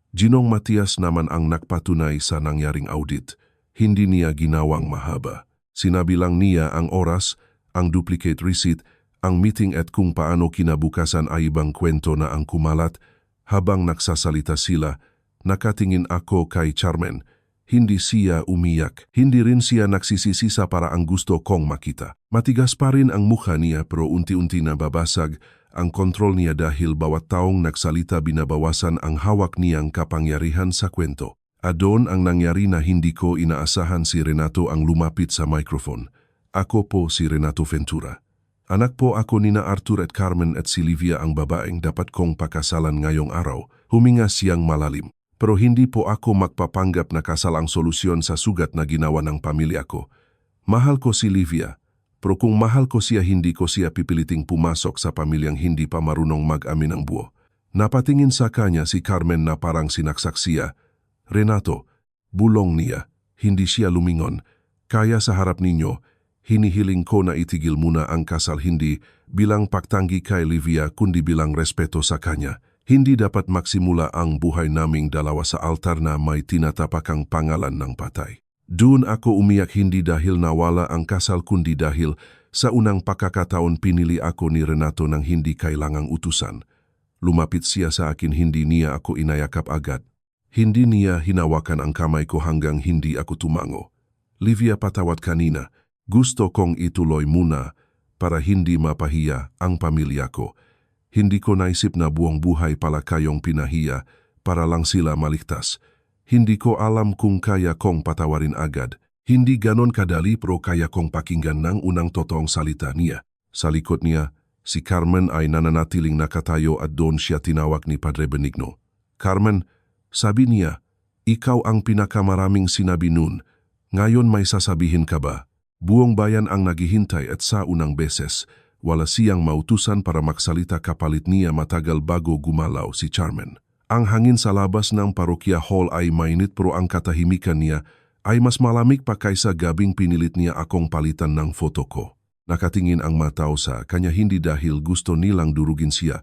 Ginong Matias naman ang nagpatunay sa nangyaring audit. Hindi niya ginawang mahaba. Sinabi lang niya ang oras, ang duplicate receipt, ang meeting at kung paano kinabukasan ay ibang kwento na ang kumalat. Habang nagsasalita sila, nakatingin ako kay Carmen. Hindi siya umiyak. Hindi rin siya nagsisisisa para ang gusto kong makita. Matigas pa rin ang mukha niya pero unti-unti na babasag ang kontrol niya dahil bawat taong nagsalita binabawasan ang hawak niyang kapangyarihan sa kwento. Adon ang nangyari na hindi ko inaasahan si Renato ang lumapit sa microphone. Ako po si Renato Ventura. Anak po ako nina Arthur at Carmen at si Livia ang babaeng dapat kong pakasalan ngayong araw. Huminga siyang malalim. Pero hindi po ako magpapanggap na kasal ang solusyon sa sugat na ginawa ng pamilya ko. Mahal ko si Livia, pero kung mahal ko siya hindi ko siya pipiliting pumasok sa pamilyang hindi pa marunong mag-amin ng buo. Napatingin sa kanya si Carmen na parang sinaksak siya. Renato, bulong niya, hindi siya lumingon. Kaya sa harap ninyo, hinihiling ko na itigil muna ang kasal hindi bilang pagtanggi kay Livia kundi bilang respeto sa kanya. Hindi dapat magsimula ang buhay naming dalawa sa altar na may tinatapakang pangalan ng patay. Doon ako umiyak hindi dahil nawala ang kasal kundi dahil sa unang pagkakataon pinili ako ni Renato ng hindi kailangang utusan. Lumapit siya sa akin hindi niya ako inayakap agad. Hindi niya hinawakan ang kamay ko hanggang hindi ako tumango. Livia patawad kanina, gusto kong ituloy muna para hindi mapahiya ang pamilya ko. Hindi ko naisip na buong buhay pala kayong pinahiya para lang sila maligtas. Hindi ko alam kung kaya kong patawarin agad. Hindi ganon kadali pero kaya kong pakinggan ng unang totoong salita niya. Sa likod niya, si Carmen ay nananatiling nakatayo at doon siya tinawag ni Padre Benigno. Carmen, sabi niya, ikaw ang pinakamaraming sinabi nun. Ngayon may sasabihin ka ba? Buong bayan ang naghihintay at sa unang beses, wala siyang mautusan para magsalita kapalit niya matagal bago gumalaw si Carmen. Ang hangin sa labas ng parokya hall ay mainit pero ang katahimikan niya ay mas malamig pa kaysa gabing pinilit niya akong palitan ng foto ko. Nakatingin ang mataw sa kanya hindi dahil gusto nilang durugin siya,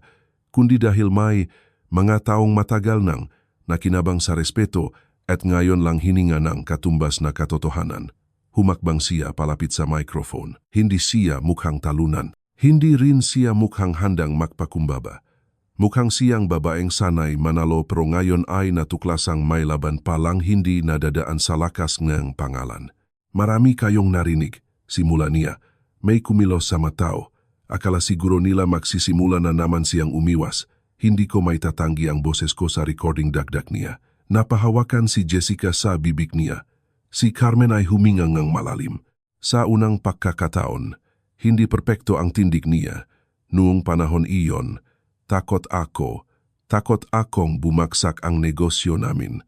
kundi dahil may mga taong matagal nang nakinabang sa respeto at ngayon lang hininga ng katumbas na katotohanan. Humakbang siya palapit sa microphone. Hindi siya mukhang talunan. Hindi rin siya mukhang handang magpakumbaba. Mukhang siyang babaeng sanay manalo pero ngayon ay natuklasang may laban palang hindi nadadaan sa lakas ng pangalan. Marami kayong narinig, simula niya. May kumilos sa mataw. Akala siguro nila magsisimula na naman siyang umiwas. Hindi ko may tatanggi ang boses ko sa recording dagdag niya. Napahawakan si Jessica sa bibig niya. Si Carmen ay humingang ng malalim. Sa unang pagkakataon, hindi perpekto ang tindig niya. Noong panahon iyon, takot akong bumagsak ang negosyo namin.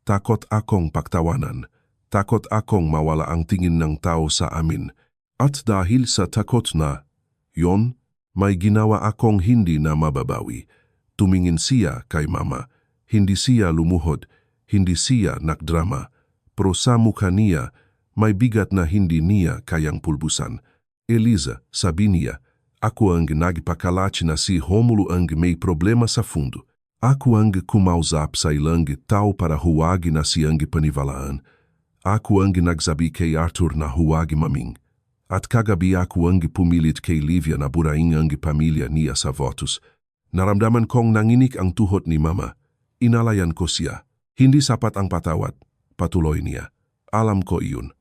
Takot akong pagtawanan. Takot akong mawala ang tingin ng tao sa amin. At dahil sa takot na yon, may ginawa akong hindi na mababawi. Tumingin siya kay Mama. Hindi siya lumuhod. Hindi siya nagdrama. Pero sa mukha niya, may bigat na hindi niya kayang pulbusan. Eliza, sabi niya, ako ang nagpakalach na si Romulo ang may problema sa fundo. Ako ang kumausap sa ilang tao para huwag na siyang panivalaan. Ako ang nagsabi kay Arthur na huwag maming. At kagabi ako ang pumilit kay Livia na buraing ang pamilya niya sa votos. Naramdaman kong nanginik ang tuhod ni Mama. Inalayan ko siya. Hindi sapat ang patawad. Patuloy niya. Alam ko iyon.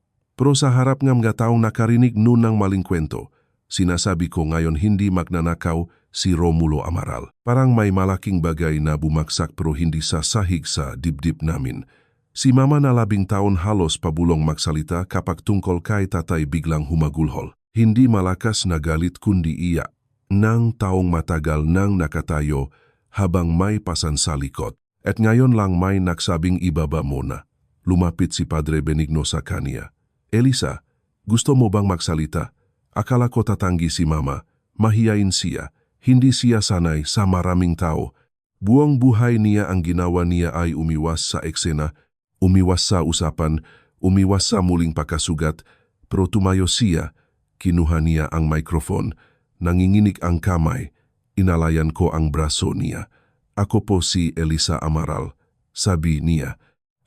Pero sa harap ng mga taong nakarinig noon ng maling kwento, sinasabi ko ngayon hindi magnanakaw si Romulo Amaral. Parang may malaking bagay na bumagsak pero hindi sasahig sa dibdib namin. Si Mama na 10 taon halos pabulong magsalita kapag tungkol kay tatay biglang humagulhol. Hindi malakas na galit kundi iyak. Nang taong matagal nang nakatayo habang may pasan sa likod. At ngayon lang may nagsabing ibaba muna. Lumapit si Padre Benigno sa kanya. Elisa, gusto mo bang magsalita? Akala ko tatanggi si Mama. Mahiyain siya. Hindi siya sanay sa maraming tao. Buong buhay niya ang ginawa niya ay umiwas sa eksena, umiwas sa usapan, Umiwas sa muling pagkasugat, pero tumayo siya, kinuha niya ang microphone, nanginginig ang kamay, inalayan ko ang braso niya. Ako po si Elisa Amaral, sabi niya.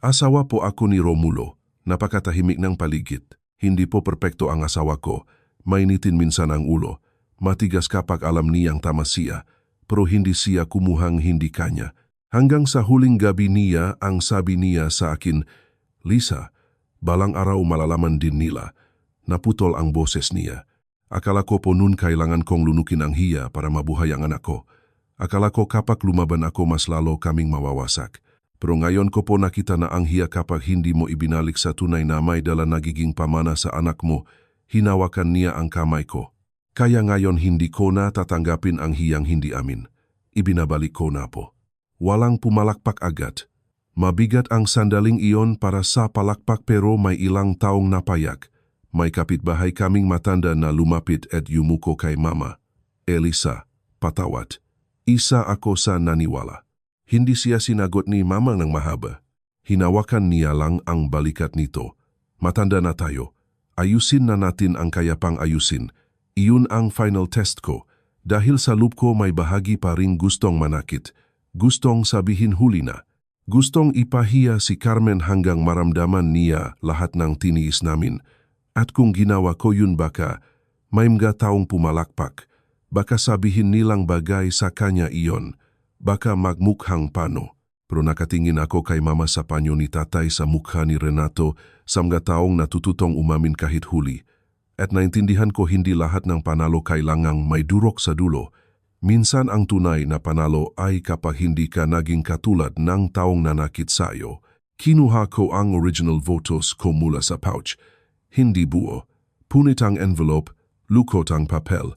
Asawa po ako ni Romulo, napakatahimik ng paligid. Hindi po perpekto ang asawa ko, mainitin minsan ang ulo, matigas kapag alam niyang tama siya, pero hindi siya kumuhang hindi kanya. Hanggang sa huling gabi niya ang sabi niya sa akin, Lisa, balang araw malalaman din nila. Naputol ang boses niya. Akala ko po nun kailangan kong lunukin ang hiya para mabuhay ang anak ko. Akala ko kapag lumaban ako mas lalo kaming mawawasak. Pero ngayon ko po nakita na ang hiya kapag hindi mo ibinalik sa tunay na may dala nagiging pamana sa anak mo, hinawakan niya ang kamay ko. Kaya ngayon hindi ko na tatanggapin ang hiyang hindi amin. Ibinabalik ko na po. Walang pumalakpak agad. Mabigat ang sandaling iyon para sa palakpak pero may ilang taong napayak. May kapitbahay kaming matanda na lumapit at yumuko kay Mama. Elisa, patawad. Isa ako sa naniwala. Hindi siya sinagot ni Mama ng mahaba. Hinawakan niya lang ang balikat nito. Matanda na tayo. Ayusin na natin ang kaya pang ayusin. Iyon ang final test ko. Dahil sa loob ko may bahagi pa ring gustong manakit. Gustong sabihin huli na. Gustong ipahiya si Carmen hanggang maramdaman niya lahat ng tiniis namin. At kung ginawa ko yun baka, may mga taong pumalakpak. Baka sabihin nilang bagay sa kanya iyon. Baka magmukhang pano. Pero nakatingin ako kay Mama sa panyo ni Tatay sa mukha ni Renato sa mga taong natututong umamin kahit huli. At naintindihan ko hindi lahat ng panalo kailangang may durok sa dulo. Minsan ang tunay na panalo ay kapag hindi ka naging katulad ng taong nanakit sa iyo. Kinuha ko ang original votos ko mula sa pouch. Hindi buo. Punit ang envelope, lukot ang papel.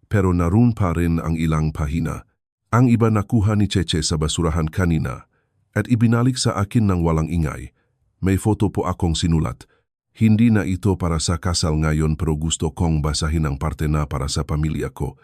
Pero naroon pa rin ang ilang pahina. Ang iba nakuha ni Cheche sa basurahan kanina at ibinalik sa akin ng walang ingay. May foto po akong sinulat. Hindi na ito para sa kasal ngayon pero gusto kong basahin ang parte na para sa pamilya ko.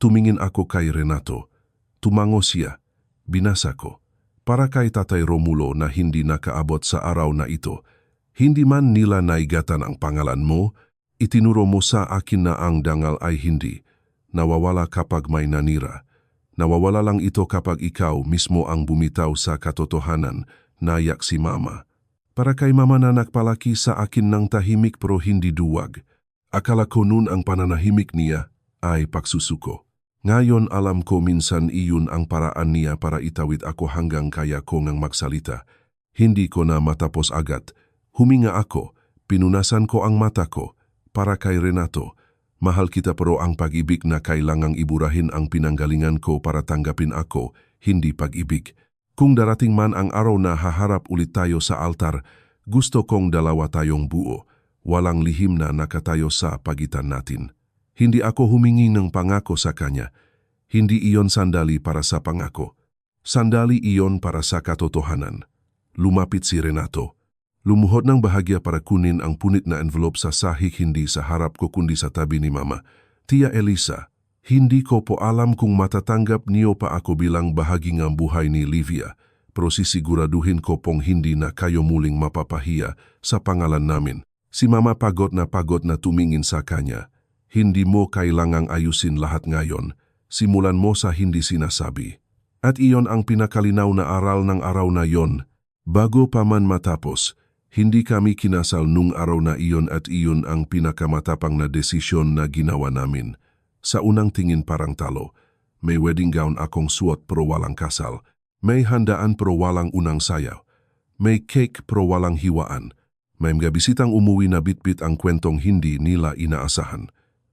Tumingin ako kay Renato. Tumango siya. Binasa ko. Para kay Tatay Romulo na hindi nakaabot sa araw na ito. Hindi man nila naigatan ang pangalan mo, itinuro mo sa akin na ang dangal ay hindi. Nawawala kapag may nanira. Nawawala lang ito kapag ikaw mismo ang bumitaw sa katotohanan, nayak si Mama. Para kay Mama na nagpalaki sa akin ng tahimik pero hindi duwag. Akala ko nun ang pananahimik niya ay pagsusuko. Ngayon alam ko minsan iyon ang paraan niya para itawid ako hanggang kaya ko ngang magsalita. Hindi ko na matapos agad. Huminga ako, pinunasan ko ang mata ko. Para kay Renato, mahal kita pero ang pag-ibig na kailangang iburahin ang pinanggalingan ko para tanggapin ako, hindi pag-ibig. Kung darating man ang araw na haharap ulit tayo sa altar, gusto kong dalawa tayong buo, walang lihim na nakatayo sa pagitan natin. Hindi ako humingi ng pangako sa kanya. Hindi iyon sandali para sa pangako. Sandali iyon para sa katotohanan. Lumapit si Renato. Lumuhod ng bahagya para kunin ang punit na envelope sa sahig hindi sa harap ko kundi sa tabi ni Mama. Tia Elisa, hindi ko po alam kung matatanggap niyo pa ako bilang bahagi ng buhay ni Livia, pero sisiguraduhin ko pong hindi na kayo muling mapapahiya sa pangalan namin. Si Mama pagod na tumingin sa kanya. Hindi mo kailangang ayusin lahat ngayon. Simulan mo sa hindi sinasabi. At iyon ang pinakalinaw na aral ng araw na yon. Bago pa man matapos, hindi kami kinasal nung araw na iyon at iyon ang pinakamatapang na desisyon na ginawa namin. Sa unang tingin parang talo. May wedding gown akong suot pero walang kasal. May handaan pero walang unang sayaw. May cake pero walang hiwaan. May mga bisitang umuwi na bitbit ang kwentong hindi nila inaasahan.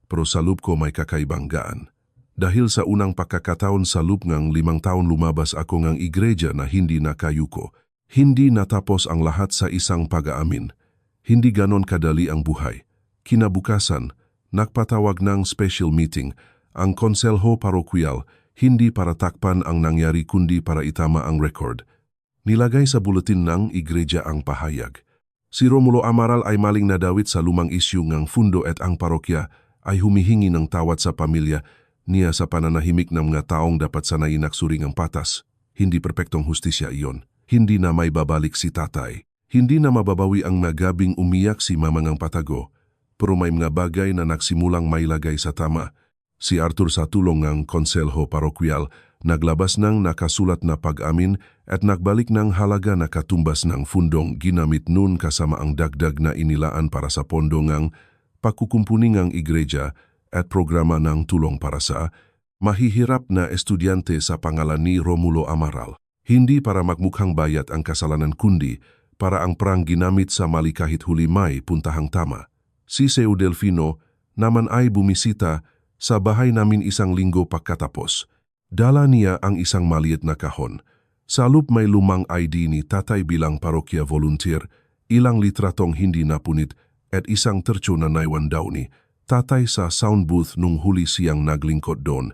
Pero sa loob ko may kakaibang gaan. Dahil sa unang pagkakataon sa loob ng 5 taon lumabas ako ng iglesia na hindi nakayuko. Hindi natapos ang lahat sa isang pag-aamin. Hindi ganon kadali ang buhay. Kinabukasan, nagpatawag ng special meeting ang konselho parokyal, hindi para takpan ang nangyari kundi para itama ang record. Nilagay sa bulletin ng iglesia ang pahayag. Si Romulo Amaral ay maling nadawit sa lumang isyu ng fundo at ang parokya ay humihingi ng tawad sa pamilya niya sa pananahimik ng mga taong dapat sanayin naksuring ang patas. Hindi perpektong hustisya iyon. Hindi na may babalik si Tatay. Hindi na mababawi ang nagabing umiyak si Mamangang Patago, pero may mga bagay na nagsimulang mailagay sa tama. Si Arthur sa tulong ng konselho parokyal, naglabas ng nakasulat na pag-amin at nagbalik ng halaga na katumbas ng fundong ginamit nun kasama ang dagdag na inilaan para sa pondo ng pagkukumpuni ng igreja at programa ng tulong para sa mahihirap na estudyante sa pangalan ni Romulo Amaral. Hindi para magmukhang bayat ang kasalanan kundi para ang perang ginamit sa mali kahit huli may puntahang tama. Si Seu Delfino naman ay bumisita sa bahay namin isang linggo pagkatapos. Dala niya ang isang maliit na kahon. Sa loob may lumang ID ni tatay bilang parokya volunteer, ilang litratong hindi napunit at isang tertyo na naiwan daw ni tatay sa sound booth nung huli siyang naglingkod doon.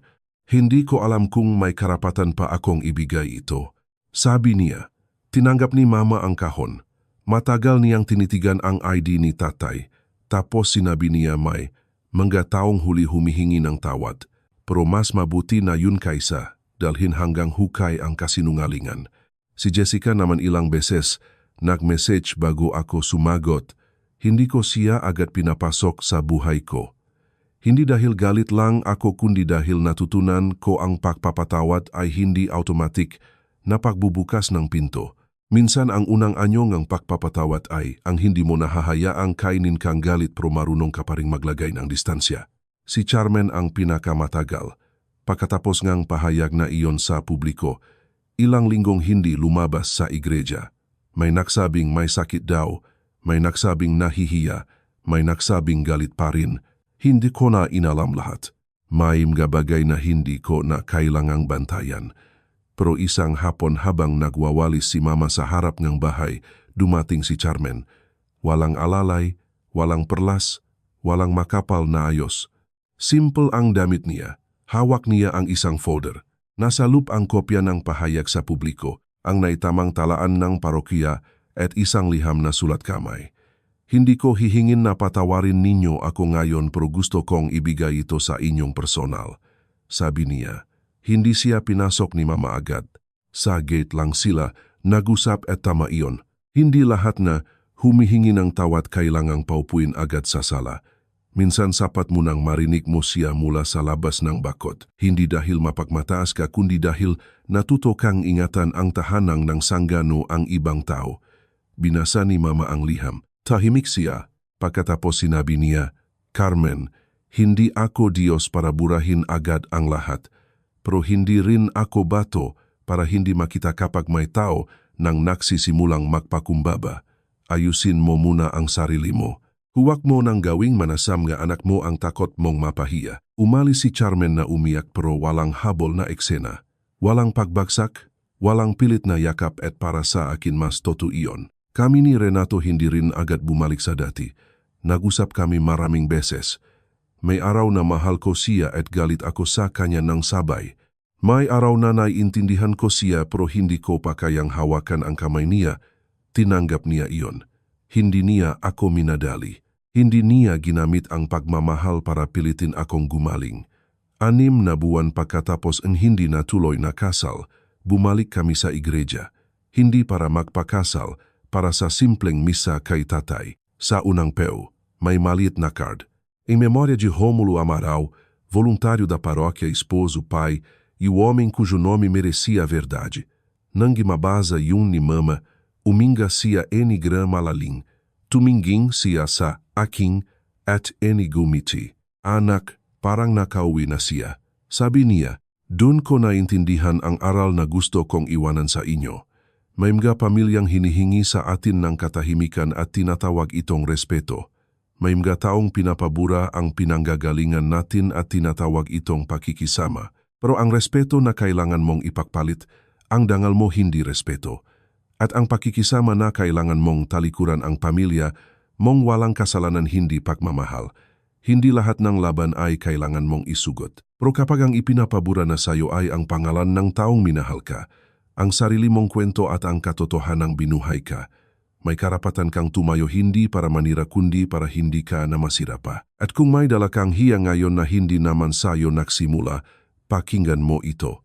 Hindi ko alam kung may karapatan pa akong ibigay ito. Sabi niya, tinanggap ni mama ang kahon. Matagal niyang tinitigan ang ID ni tatay. Tapos sinabi niya may mga taong huli humihingi ng tawad. Pero mas mabuti na yun kaysa dalhin hanggang hukay ang kasinungalingan. Si Jessica naman ilang beses nag-message bago ako sumagot. Hindi ko siya agad pinapasok sa buhay ko. Hindi dahil galit lang ako kundi dahil natutunan ko ang pagpapatawad ay hindi automatic na pagbubukas ng pinto. Minsan ang unang anyo ng pagpapatawad ay ang hindi mo nahahayaang kainin kang galit pero marunong ka pa ring maglagay ng distansya. Si Charmen ang pinakamatagal. Pagkatapos ngang pahayag na iyon sa publiko, ilang linggong hindi lumabas sa igreja. May nagsabing may sakit daw, may nagsabing nahihiya, may nagsabing galit pa rin. Hindi ko na inalam lahat. May mga bagay na hindi ko na kailangang bantayan. Pero isang hapon habang nagwawalis si mama sa harap ng bahay, dumating si Charmen. Walang alalay, walang perlas, walang makapal na ayos. Simple ang damit niya. Hawak niya ang isang folder. Nasa loop ang kopya ng pahayag sa publiko, ang naitamang talaan ng parokya at isang liham na sulat kamay. Hindi ko hihingin na patawarin ninyo ako ngayon pero gusto kong ibigay ito sa inyong personal. Sabi niya. Hindi siya pinasok ni mama agad. Sa gate lang sila, nag-usap at tama iyon. Hindi lahat na humihingi ng tawad kailangang paupuin agad sa sala. Minsan sapat mo nang marinig mo siya mula sa labas ng bakod. Hindi dahil mapagmataas ka kundi dahil natuto kang ingatan ang tahanang ng sanggano ang ibang tao. Binasa ni mama ang liham. Tahimik siya. Pagkatapos sinabi niya, Carmen, hindi ako Diyos para burahin agad ang lahat. Pero hindi rin ako bato para hindi makita kapag may tao nang nagsisimulang magpakumbaba. Ayusin mo muna ang sarili mo. Huwag mo nang gawing manasam nga anak mo ang takot mong mapahiya. Umalis si Charmen na umiyak pero walang habol na eksena. Walang pagbagsak, walang pilit na yakap at para sa akin mas totoo iyon. Kami ni Renato hindi rin agad bumalik sa dati. Nag-usap kami maraming beses. May araw na mahal ko siya at galit ako sa kanya ng sabay. May araw na naiintindihan ko siya pero hindi ko pa kayang hawakan ang kamay niya. Tinanggap niya iyon. Hindi niya ako minadali. Hindi niya ginamit ang pagmamahal para pilitin akong gumaling. 6 na buwan pagkatapos ang hindi natuloy na kasal, bumalik kami sa igreja. Hindi para magpakasal, para sa simpleng misa kay tatay. Sa unang peo, may maliit na card. Em memória de Rômulo Amaral, voluntário da paróquia, esposo, pai e o homem cujo nome merecia a verdade. Nangimabasa yun ni mama, uminga siya enigram malalim, tumingin siya sa aking at enigumiti. Anak, parang nakauwi na siya. Sabi niya, dun ko naintindihan ang aral na gusto kong iwanan sa inyo. May mga pamilyang hinihingi sa atin ng katahimikan at tinatawag itong respeto. May mga taong pinapabura ang pinanggagalingan natin at tinatawag itong pakikisama. Pero ang respeto na kailangan mong ipagpalit, ang dangal mo hindi respeto. At ang pakikisama na kailangan mong talikuran ang pamilya, mong walang kasalanan hindi pagmamahal. Hindi lahat ng laban ay kailangan mong isugot. Pero kapag ang ipinapabura na sayo ay ang pangalan ng taong minahal ka, ang sarili mong kwento at ang katotohanang binuhay ka, may karapatan kang tumayo hindi para manira kundi para hindi ka na masira pa. At kung may dala kang hiya ngayon na hindi naman sayo nagsimula, pakinggan mo ito.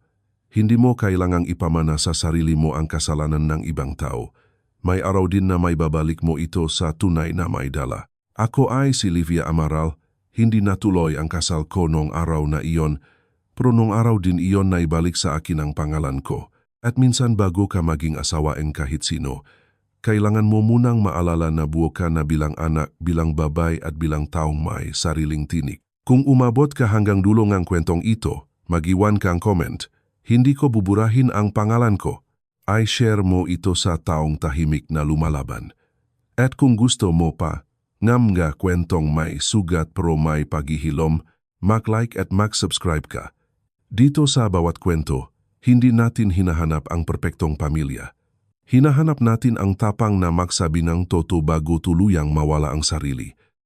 Hindi mo kailangang ipamana sa sarili mo ang kasalanan ng ibang tao. may araw din na may babalik mo ito sa tunay na may dala. Ako ay si Livia Amaral, hindi natuloy ang kasal ko noong araw na iyon, pero noong araw din iyon na ibalik sa akin ang pangalan ko. At minsan bago ka maging asawain kahit sino, kailangan mo munang maalala na buo ka na bilang anak, bilang babay at bilang taong may sariling tinik. Kung umabot ka hanggang dulo ng kwentong ito, mag-iwan kang comment. Hindi ko buburahin ang pangalan ko. I-share mo ito sa taong tahimik na lumalaban. At kung gusto mo pa, ngam nga kwentong may sugat pero may paghihilom, mag-like at mag-subscribe ka. Dito sa bawat kwento, hindi natin hinahanap ang perpektong pamilya. Hinahanap natin ang tapang na magsabi ng totoo bago tuluyang mawala ang sarili.